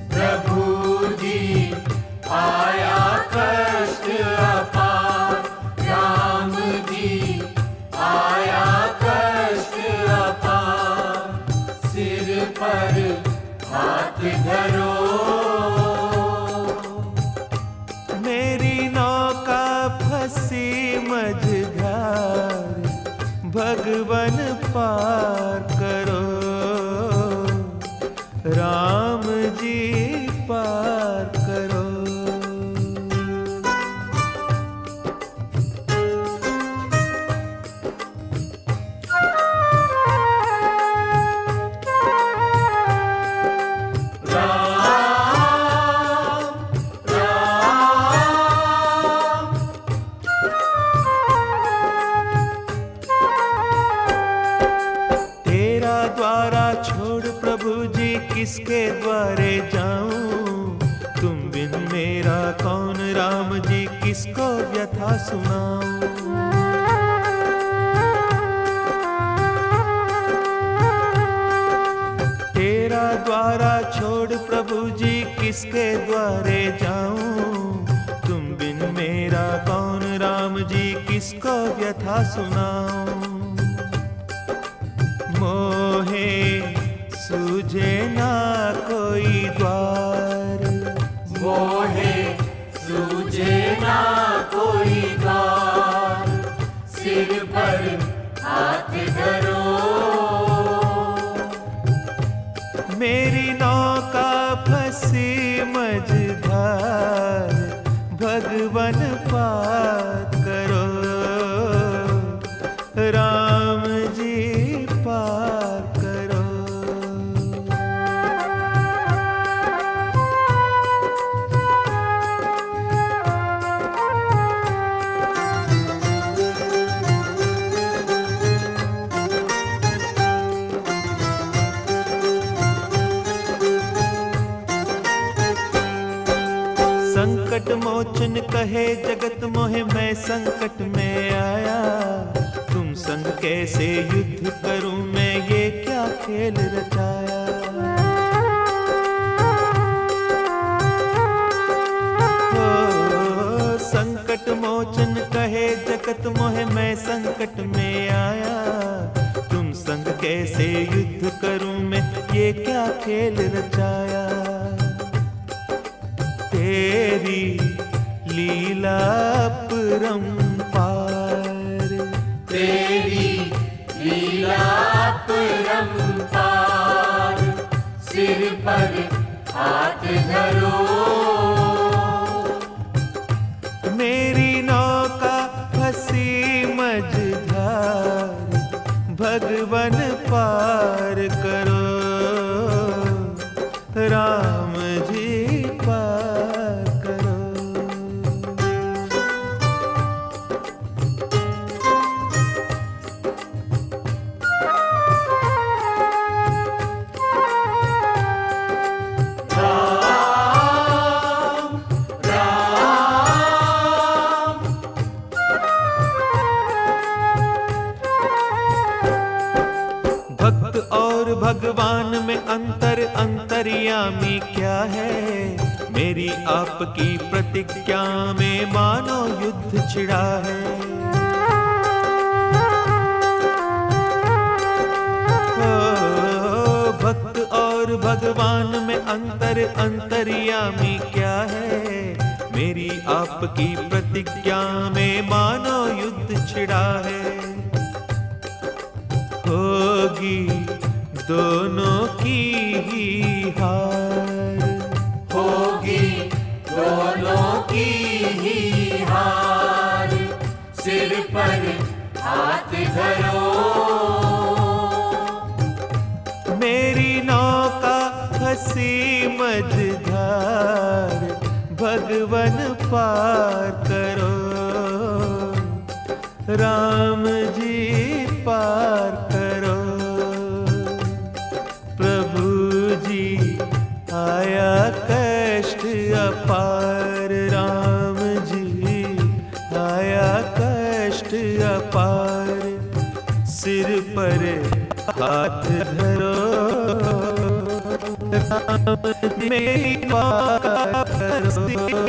Speaker 2: प्रभु जी आया कष्ट अपार, राम जी आया कष्ट अपार, सिर पर हाथ धरो,
Speaker 1: मेरी नौका फंसी मझधार, भगवन पार करो, राम जी पार करो। किसके द्वारे जाऊं, तुम बिन मेरा कौन राम जी किसको व्यथा सुनाऊं। तेरा द्वारा छोड़ प्रभु जी किसके द्वारे जाऊं, तुम बिन मेरा कौन राम जी किसको व्यथा सुनाऊं। मोहे सूझे ना कोई द्वार,
Speaker 2: मोहे सूझे ना कोई द्वार, सिर पर हाथ धरो।
Speaker 1: मेरी नौका फंसी मझधार, भगवन पार करो, राम जी पार करो। संकट मोचन कहे जगत मोहे, मैं संकट में आया, तुम संग कैसे युद्ध करूं मैं, ये क्या खेल रचाया। ओ, संकट मोचन कहे जगत मोहे, मैं संकट में आया, तुम संग कैसे युद्ध करूं मैं, ये क्या खेल रचाया। तेरी लीला परंपार,
Speaker 2: तेरी लीला परंपार, सिर पर हाथ धरो।
Speaker 1: मेरी नौका फंसी मझधार, भगवन पार करो, राम जी पार करो। भक्त और भगवान में अंतर, अंतर्यामी क्या है, मेरी आपकी प्रतिज्ञा में मानो युद्ध छिड़ा है। ओ, भक्त और भगवान में अंतर, अंतर्यामी क्या है, मेरी आपकी प्रतिज्ञा में मानो युद्ध छिड़ा है। होगी दोनों की ही हार,
Speaker 2: होगी दोनों की ही हार, सिर पर हाथ धरो।
Speaker 1: मेरी नौका फंसी मझधार, भगवन पार करो, राम जी पार करो। प्रभु जी आया कष्ट अपार, राम जी आया कष्ट अपार, सिर पर हाथ धरो, राम जी मेरी पार करो,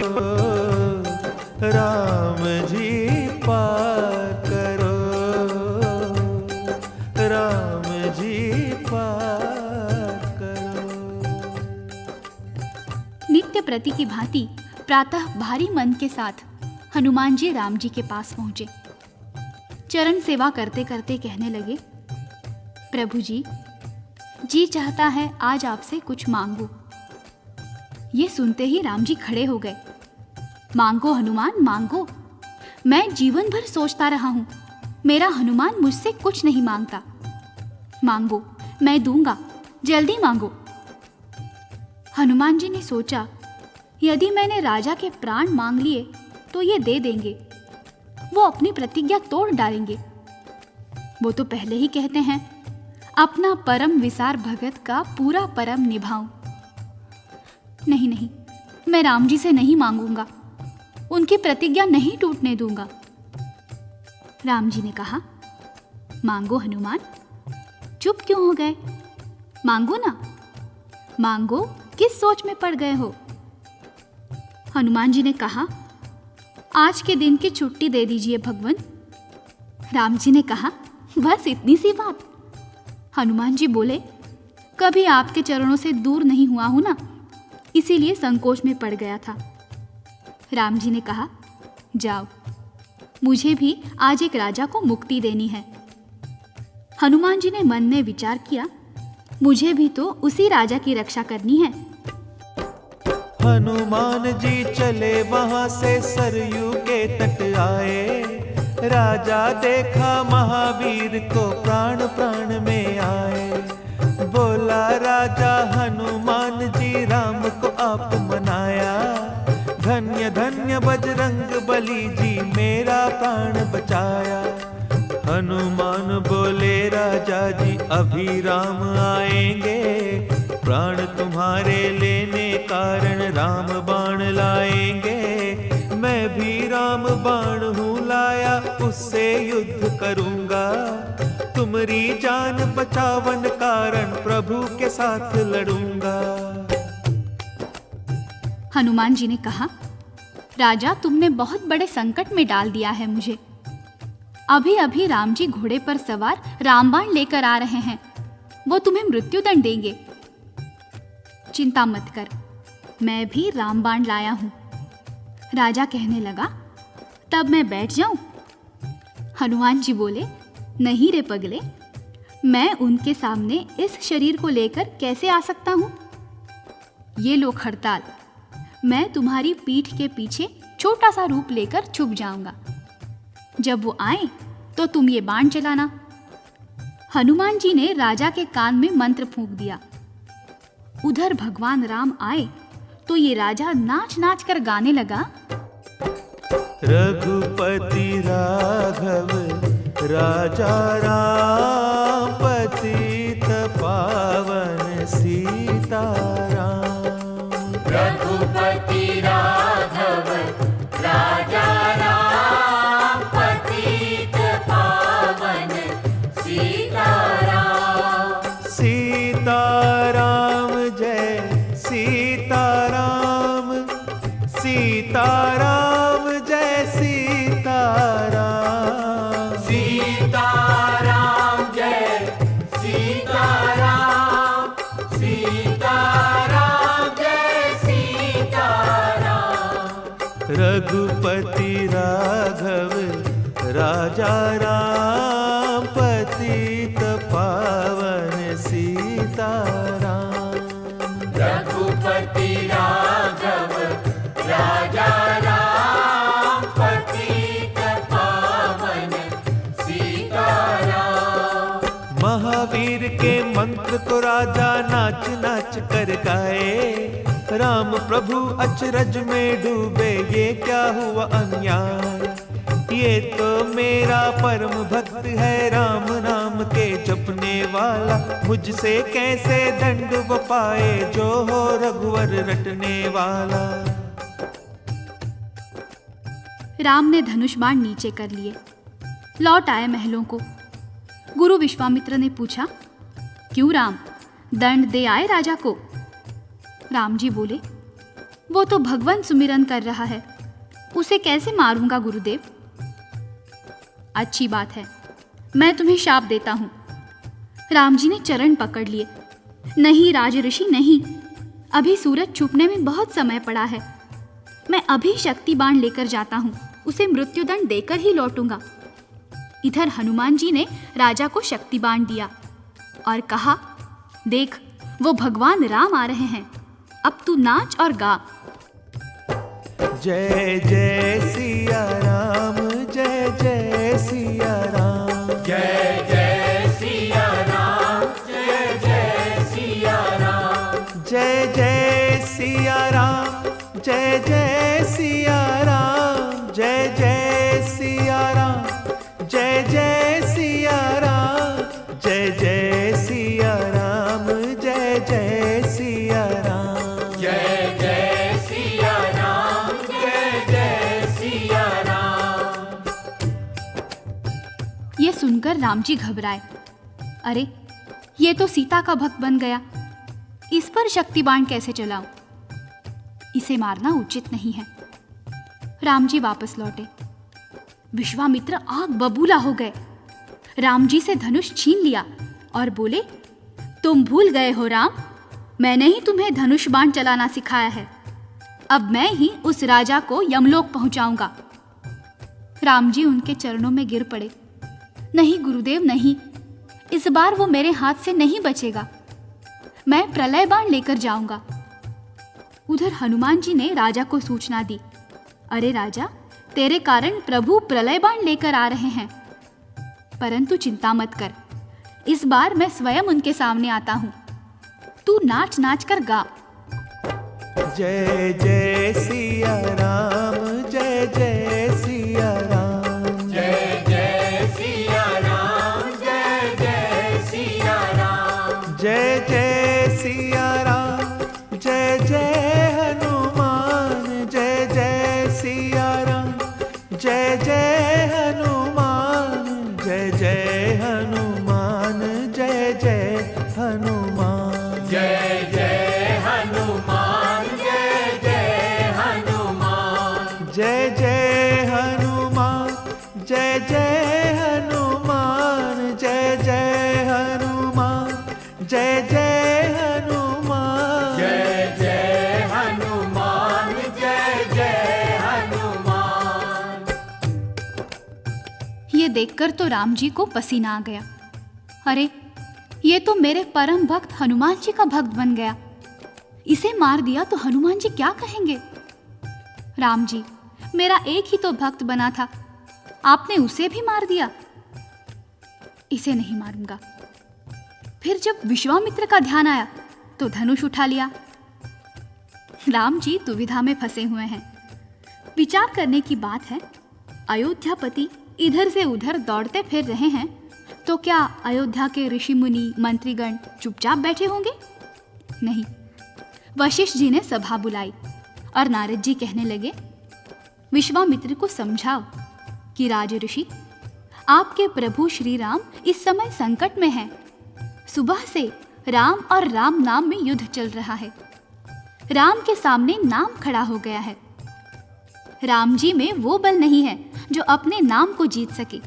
Speaker 1: राम जी पार करो, राम जी पार करो।
Speaker 3: नित्य प्रति की भांति प्रातः भारी मन के साथ हनुमान जी राम जी के पास पहुंचे। चरण सेवा करते करते कहने लगे, प्रभु जी चाहता है आज आपसे कुछ मांगू। ये सुनते ही राम जी खड़े हो गए। मांगो हनुमान मांगो, मैं जीवन भर सोचता रहा हूं, मेरा हनुमान मुझसे कुछ नहीं मांगता। मांगो, मैं दूंगा, जल्दी मांगो। हनुमान जी ने सोचा, यदि मैंने राजा के प्राण मांग लिए तो ये दे देंगे, वो अपनी प्रतिज्ञा तोड़ डालेंगे। वो तो पहले ही कहते हैं अपना परम विसार भगत का पूरा परम निभाऊं। नहीं नहीं, मैं राम जी से नहीं मांगूंगा, उनकी प्रतिज्ञा नहीं टूटने दूंगा। राम जी ने कहा, मांगो हनुमान, चुप क्यों हो गए? मांगो ना, मांगो, किस सोच में पड़ गए हो? हनुमान जी ने कहा, आज के दिन की छुट्टी दे दीजिए भगवान। राम जी ने कहा, बस इतनी सी बात? हनुमान जी बोले, कभी आपके चरणों से दूर नहीं हुआ हूं ना, इसीलिए संकोच में पड़ गया था। राम जी ने कहा, जाओ, मुझे भी आज एक राजा को मुक्ति देनी है। हनुमान जी ने मन में विचार किया, मुझे भी तो उसी राजा की रक्षा करनी है।
Speaker 1: हनुमान जी चले वहां से सरयू के तट आए। राजा देखा महावीर को प्राण प्राण में आए। बोला राजा हनुमान जी, राम को आप मनाया। धन्य धन्य बजरंग बली जी, मेरा प्राण बचाया। हनुमान बोले, राजा जी अभी राम आएंगे। प्राण तुम्हारे लेने कारण राम बाण लाएंगे। मैं भी राम बाण हूँ लाया, उससे युद्ध करूंगा। तुम्हारी जान बचावन कारण प्रभु के साथ लड़ूंगा।
Speaker 3: हनुमान जी ने कहा, राजा तुमने बहुत बड़े संकट में डाल दिया है मुझे। अभी अभी राम जी घोड़े पर सवार रामबाण लेकर आ रहे हैं, वो तुम्हें मृत्युदंड देंगे। चिंता मत कर, मैं भी रामबाण लाया हूं। राजा कहने लगा, तब मैं बैठ जाऊं? हनुमान जी बोले, नहीं रे पगले, मैं उनके सामने इस शरीर को लेकर कैसे आ सकता हूं? ये लो खड़ताल, मैं तुम्हारी पीठ के पीछे छोटा सा रूप लेकर छुप जाऊंगा। जब वो आए तो तुम ये बाण चलाना। हनुमान जी ने राजा के कान में मंत्र फूंक दिया। उधर भगवान राम आए तो ये राजा नाच नाच कर गाने लगा,
Speaker 1: रघुपति राघव राजा राम, पतित पावन सीताराम।
Speaker 2: रघुपति राघव राजा राम, पतित पावन सीताराम।
Speaker 1: सीताराम जय सीताराम, सीताराम जय सीताराम।
Speaker 2: सीताराम जय सीताराम, सीताराम जय सीताराम।
Speaker 1: रघुपति राघव राजा राम, पतित पावन सीताराम।
Speaker 2: रघुपति राघव राजा राम, पतित पावन सीताराम।
Speaker 1: महावीर के मंत्र को राजा नाच नाच कर गाए। राम प्रभु अचरज में डूबे, ये क्या हुआ अन्याय। ये तो मेरा परम भक्त है, राम नाम के जपने वाला। मुझसे कैसे दंड वो पाए, जो हो रघुवर रटने वाला।
Speaker 3: राम ने धनुष बाण नीचे कर लिए, लौट आए महलों को। गुरु विश्वामित्र ने पूछा, क्यों राम, दंड दे आए राजा को? राम जी बोले, वो तो भगवान सुमिरन कर रहा है, उसे कैसे मारूंगा गुरुदेव? अच्छी बात है, मैं तुम्हें शाप देता हूं। राम जी ने चरण पकड़ लिए। नहीं राज ऋषि नहीं, अभी सूरज छुपने में बहुत समय पड़ा है। मैं अभी शक्ति बाण लेकर जाता हूं, उसे मृत्युदंड देकर ही लौटूंगा। इधर हनुमान जी ने राजा को शक्ति बाण दिया और कहा, देख वो भगवान राम आ रहे हैं, अब तू नाच और गा।
Speaker 1: जय जय सिया राम, जय जय सिया राम।
Speaker 2: जय जय सिया राम, जय जय सिया राम।
Speaker 1: जय जय सिया राम, जय जय सिया राम। जय जय सिया राम, जय जय सिया राम। जय जय सिया
Speaker 3: राम जी घबराए। अरे, ये तो सीता का भक्त बन गया, इस पर शक्ति बाण कैसे चलाऊं? इसे मारना उचित नहीं है। राम जी वापस लौटे। विश्वामित्र आग बबूला हो गए। राम जी से धनुष छीन लिया और बोले, तुम भूल गए हो राम, मैंने ही तुम्हें धनुष बाण चलाना सिखाया है। अब मैं ही उस राजा को यमलोक पहुंचाऊंगा। राम जी उनके चरणों में गिर पड़े। नहीं गुरुदेव नहीं, इस बार वो मेरे हाथ से नहीं बचेगा। मैं प्रलय बाण लेकर जाऊंगा। उधर हनुमान जी ने राजा को सूचना दी, अरे राजा, तेरे कारण प्रभु प्रलय बाण लेकर आ रहे हैं। परंतु चिंता मत कर, इस बार मैं स्वयं उनके सामने आता हूं। तू नाच नाच कर गा।
Speaker 1: जय जय सिया राम, जय जय सिया राम,
Speaker 2: जय जय सिया राम, जय जय सिया राम,
Speaker 1: जय जय सिया राम, जय जय हनुमान, जय जय सिया राम, जय जय हनुमान, जय जय हनुमान, जय जय हनुमान,
Speaker 2: जय जय हनुमान, जय जय हनुमान,
Speaker 1: जय जय हनुमान, जय जय हनुमान, जय जय हनुमान, जय जय हनुमान,
Speaker 2: जय जय हनुमान, जय जय हनुमान।
Speaker 3: ये देखकर तो राम जी को पसीना आ गया। अरे, ये तो मेरे परम भक्त हनुमान जी का भक्त बन गया। इसे मार दिया तो हनुमान जी क्या कहेंगे? राम जी, मेरा एक ही तो भक्त बना था, आपने उसे भी मार दिया। इसे नहीं मारूंगा। फिर जब विश्वामित्र का ध्यान आया तो धनुष उठा लिया। राम जी दुविधा में फंसे हुए हैं। विचार करने की बात है, अयोध्यापति इधर से उधर दौड़ते फिर रहे हैं, तो क्या अयोध्या के ऋषि मुनि मंत्रीगण चुपचाप बैठे होंगे? नहीं। वशिष्ठ जी ने सभा बुलाई और नारद जी कहने लगे, विश्वामित्र को समझाओ कि राज ऋषि, आपके प्रभु श्री राम इस समय संकट में हैं। सुबह से राम और राम नाम में युद्ध चल रहा है। राम के सामने नाम खड़ा हो गया है। राम जी में वो बल नहीं है जो अपने नाम को जीत सके।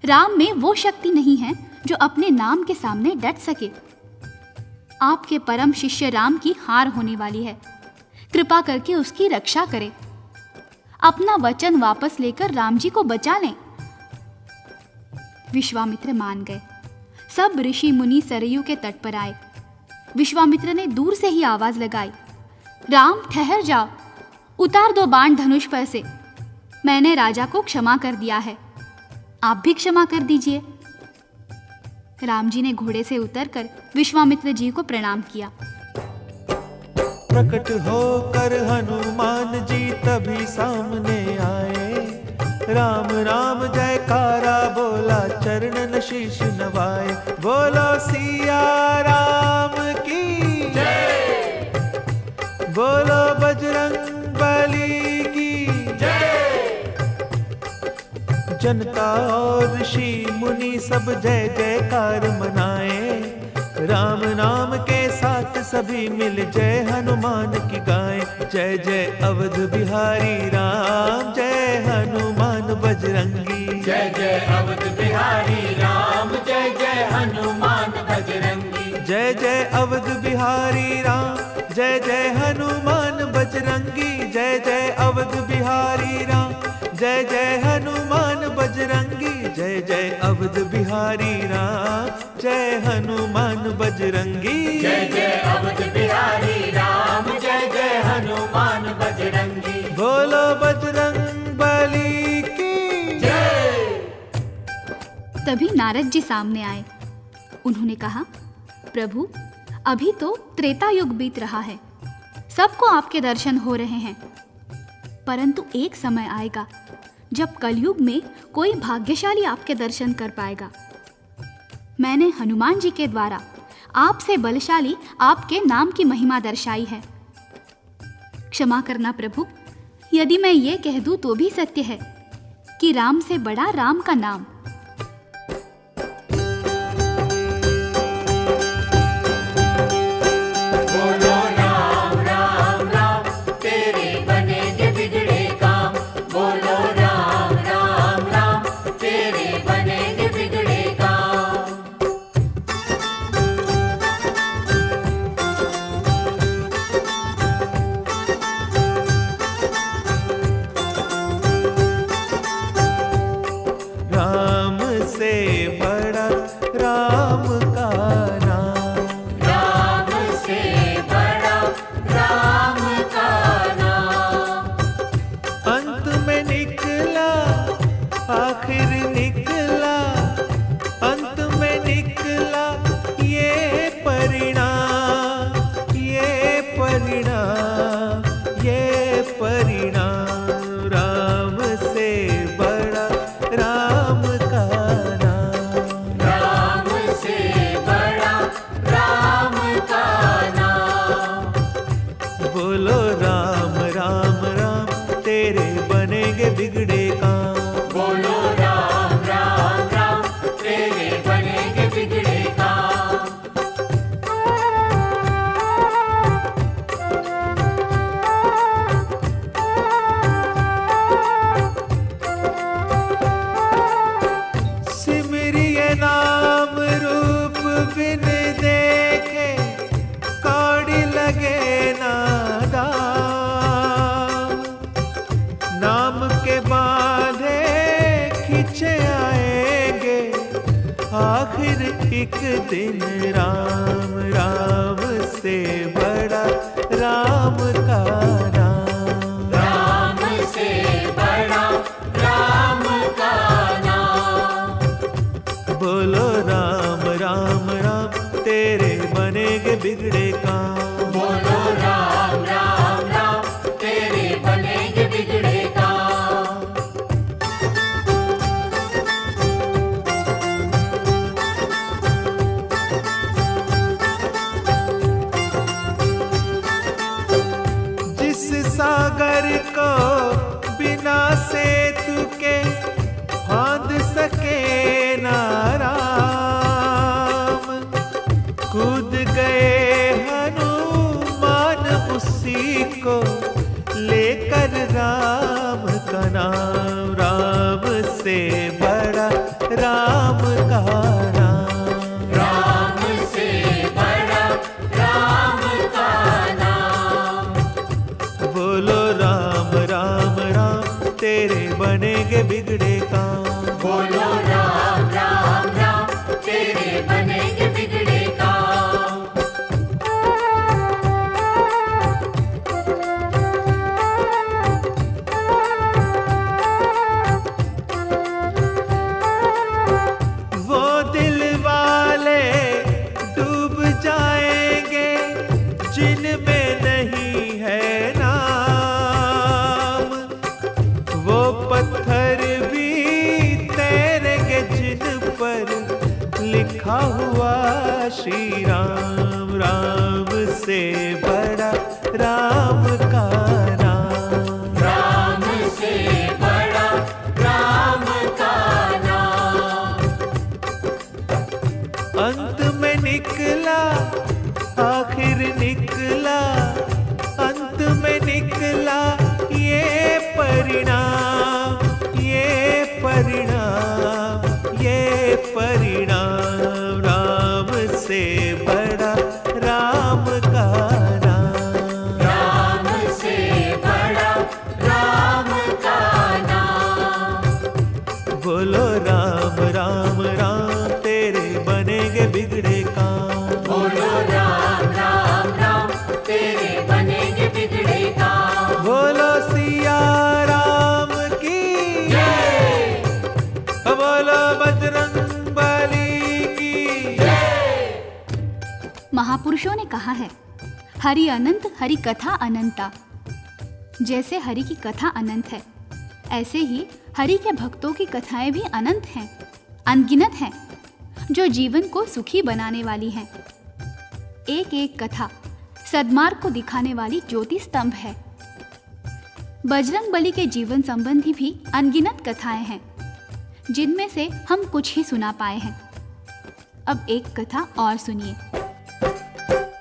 Speaker 3: राम में वो शक्ति नहीं है जो अपने नाम के सामने डट सके। आपके परम शिष्य राम की हार होने वाली है। कृपा करके उसकी रक्षा करें। अपना वचन वापस लेकर राम जी को बचा लें। विश्वामित्र मान गए। सब ऋषि मुनि सरयू के तट पर आए। विश्वामित्र ने दूर से ही आवाज लगाई, राम ठहर जाओ, उतार दो बाण धनुष पर से। मैंने राजा को क्षमा कर दिया है, आप भी क्षमा कर दीजिए। राम जी ने घोड़े से उतरकर विश्वामित्र जी को प्रणाम किया।
Speaker 1: प्रकट होकर हनुमान जी तभी सामने आए। राम राम जयकारा बोला, चरणन शीश नवाए। बोलो सिया राम की
Speaker 2: जय,
Speaker 1: बोलो बजरंग बली की
Speaker 2: जय।
Speaker 1: जनता और ऋषि मुनि सब जय जयकार मनाए। राम नाम के साथ सभी मिल जय हनुमान की गाएं। जय जय अवध बिहारी राम, जय हनुमान बजरंगी।
Speaker 2: जय जय अवध बिहारी राम, जय जय हनुमान बजरंगी।
Speaker 1: जय जय अवध बिहारी राम, जय जय हनुमान बजरंगी। जय जय अवध बिहारी राम, जय जय हनुमान बजरंगी। जय जय अवध बिहारी राम, जय हनुमान बजरंगी।
Speaker 2: जय जय अवध बिहारी राम, जय जय हनुमान बजरंगी।
Speaker 1: बोलो बजरंग बली की
Speaker 2: जय।
Speaker 3: तभी नारद जी सामने आए। उन्होंने कहा, प्रभु, अभी तो त्रेता युग बीत रहा है, सबको आपके दर्शन हो रहे हैं, परंतु एक समय आएगा जब कलयुग में कोई भाग्यशाली आपके दर्शन कर पाएगा। मैंने हनुमान जी के द्वारा आपसे बलशाली आपके नाम की महिमा दर्शाई है। क्षमा करना प्रभु, यदि मैं ये कह दूं तो भी सत्य है कि राम से बड़ा राम का नाम।
Speaker 1: फिर एक दिन राम राम से बड़ा राम का नाम।
Speaker 2: राम से बड़ा राम का नाम।
Speaker 1: बोलो राम राम राम तेरे बनेगे बिगड़े काम।
Speaker 2: बोलो राम राम राम तेरे बनेंगे बिगड़े काम।
Speaker 1: जिस सागर को बिना सेतु के फांद सके ना राम, कूद गए हनुमान उसी को लेकर राम का नाम। राम से बड़ा राम का नाम।
Speaker 2: राम से बड़ा राम का नाम।
Speaker 1: बोलो राम राम राम तेरे बनेगे बिगड़े काम।
Speaker 2: बोलो राम राम राम तेरे बनेंगे बिगड़े काम।
Speaker 1: वो दिल वाले डूब जाएंगे जिनमें नहीं है नाम, वो पत्थर भी तैरेंगे जिन पर लिखा हुआ श्री राम। राम से बड़ा राम का नाम।
Speaker 2: राम से बड़ा राम का नाम।
Speaker 1: अंत में निकला आखिर निकला, अंत में निकला ये परिणाम, ये परिणाम, ये परिणाम। राम से बड़ा राम का नाम।
Speaker 2: राम से बड़ा राम का नाम।
Speaker 1: बोलो राम राम राम तेरे बनेगे बिगड़े काम।
Speaker 2: बोलो राम राम राम तेरे बनेंगे बिगड़े काम।
Speaker 1: बोलो सिया राम की
Speaker 2: जय।
Speaker 1: बोलो बजरंग बली की।
Speaker 3: महापुरुषों ने कहा है, हरि अनंत हरि कथा अनंता। जैसे हरि की कथा अनंत है, ऐसे ही हरि के भक्तों की कथाएं भी अनंत हैं, अनगिनत हैं, जो जीवन को सुखी बनाने वाली हैं। एक एक कथा सद्मार्ग को दिखाने वाली ज्योति स्तंभ है। बजरंग बली के जीवन संबंधी भी अनगिनत कथाएं हैं, जिनमें से हम कुछ ही सुना पाए हैं। अब एक कथा और सुनिए।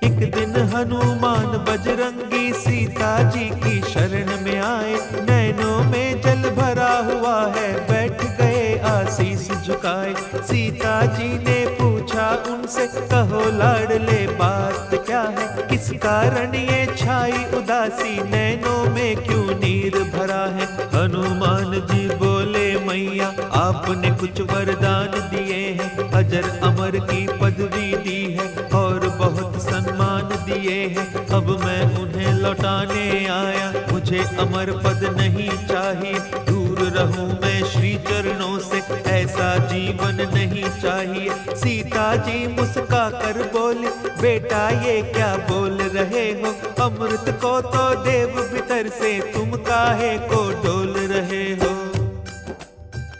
Speaker 1: एक दिन हनुमान बजरंगी सीता जी की शरण में आए, नैनों में जल भरा हुआ है, बैठ गए आशीष झुकाए। सीता जी ने पूछा उनसे, कहो लाडले बात क्या है, किस कारण ये छाई उदासी, नैनों में क्यों नीर भरा है। हनुमान जी बोले, मैया आपने कुछ वरदान दिए हैं, अजर अमर की पदवी दी है और बहुत सम्मान दिए हैं, अब मैं उन्हें लौटाने आया। मुझे अमर पद नहीं चाहिए, दूर रहूं मैं श्री चरणों से, ऐसा जीवन नहीं चाहिए। सीता जी मुस्का कर बोले, बेटा ये क्या बोल रहे हो, अमृत को तो देव भीतर से तुम काहे को डोल रहे हो।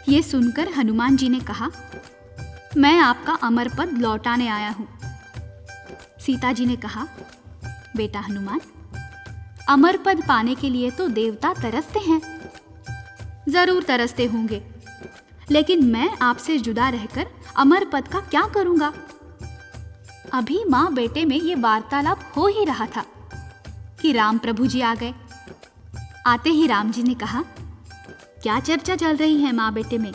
Speaker 3: ये सुनकर हनुमान जी ने कहा, मैं आपका अमर पद लौटाने आया हूँ। सीता जी ने कहा, बेटा हनुमान, अमर पद पाने के लिए तो देवता तरसते हैं, जरूर तरसते होंगे, लेकिन मैं आपसे जुदा रहकर अमर पद का क्या करूंगा। अभी माँ बेटे में ये वार्तालाप हो ही रहा था कि राम प्रभु जी आ गए। आते ही राम जी ने कहा, क्या चर्चा चल रही है माँ बेटे में।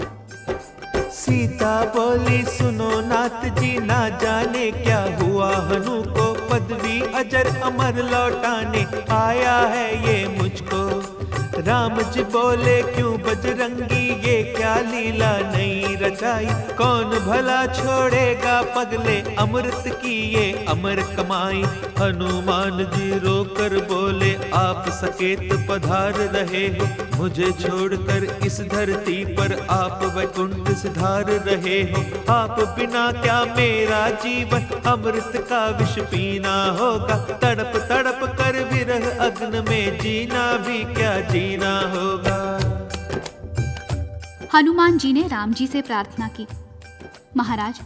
Speaker 1: सीता बोली, सुनो नाथ जी, ना जाने क्या हुआ हनु को, पदवी अजर अमर लौटाने आया है ये मुझको। राम जी बोले क्यों बजरंगी ये क्या लीला नई रचाई, कौन भला छोड़ेगा पगले अमृत की ये अमर कमाई। हनुमान जी रोकर बोले आप सकेत पधार रहे हो, मुझे छोड़कर इस धरती पर आप वैकुंठ सिधार रहे हो। आप बिना क्या मेरा जीवन अमृत का विष पीना होगा, तड़प तड़प कर विरह अग्न में जीना भी क्या जीना होगा।
Speaker 3: हनुमान जी ने राम जी से प्रार्थना की, महाराज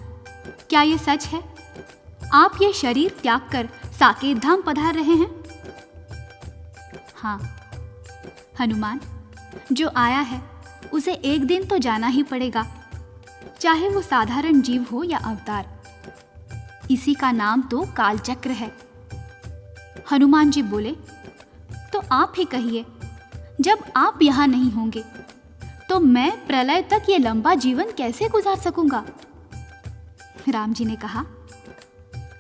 Speaker 3: क्या ये सच है, आप ये शरीर त्याग कर साकेत धाम पधार रहे हैं? हाँ हनुमान, जो आया है उसे एक दिन तो जाना ही पड़ेगा, चाहे वो साधारण जीव हो या अवतार। इसी का नाम तो कालचक्र है। हनुमान जी बोले, तो आप ही कहिए, जब आप यहां नहीं होंगे तो मैं प्रलय तक ये लंबा जीवन कैसे गुजार सकूंगा? राम जी ने कहा,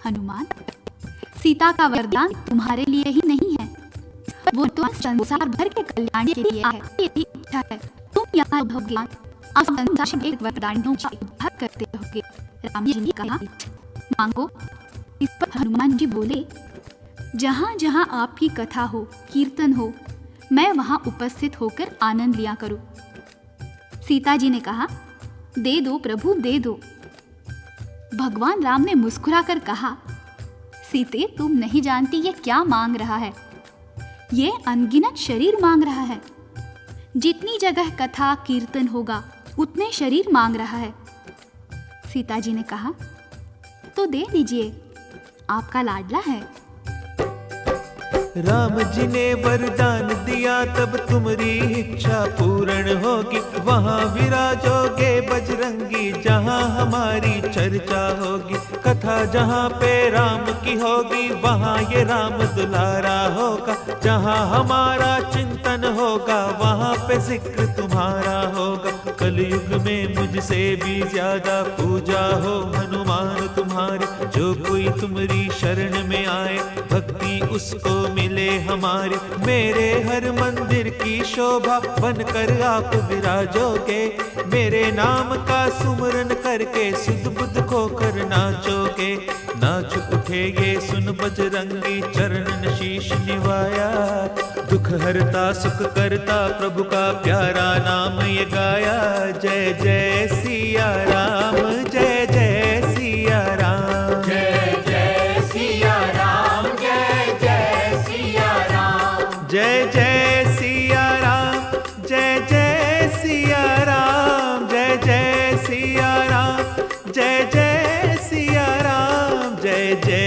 Speaker 3: हनुमान, सीता का वरदान तुम्हारे लिए ही नहीं है, वो तो संसार भर के कल्याण के लिए है। यही इच्छा है तुम यहाँ रहोगे, अब संसार के वरदानों का उद्धार करते रहोगे। राम जी ने कहा, मांगो। इस पर हनुमान जी बोले, जहाँ जहाँ आपकी कथा हो, कीर्तन हो, मैं वहाँ उपस्थित होकर आनंद लिया करूँ। सीता जी ने कहा, दे दो प्रभु दे दो। भगवान राम ने मुस्कुराकर कहा, सीते तुम नहीं जानती ये क्या मांग रहा है, ये अनगिनत शरीर मांग रहा है। जितनी जगह कथा कीर्तन होगा उतने शरीर मांग रहा है। सीता जी ने कहा, तो दे दीजिए, आपका लाडला है।
Speaker 1: राम जी ने वरदान दिया तब तुम्हारी इच्छा पूर्ण होगी, वहाँ विराजोगे बजरंगी जहाँ हमारी चर्चा होगी। कथा जहाँ पे राम की होगी वहाँ ये राम दुलारा होगा, जहाँ हमारा चिंतन होगा वहाँ पे जिक्र तुम्हारा होगा। कलयुग में मुझसे भी ज्यादा पूजा हो हनुमान तुम्हारे, जो कोई तुम्हारी शरण में आए भक्ति उसको मिले हमारी। मेरे हर मंदिर की शोभा बनकर आप विराजोगे, मेरे नाम का सुमरन करके सुध बुध खोकर नाचोगे। नाच उठे ये सुन बजरंगी चरणन शीश निवाया, दुख हरता सुख करता प्रभु का प्यारा नाम ये गाया। जय जय सिया राम, जय जय सिया राम,
Speaker 2: जय जय सिया राम, जय जय सिया राम,
Speaker 1: जय जय सिया राम, जय जय सिया राम, जय जय सिया राम, जय जय सिया राम, जय जय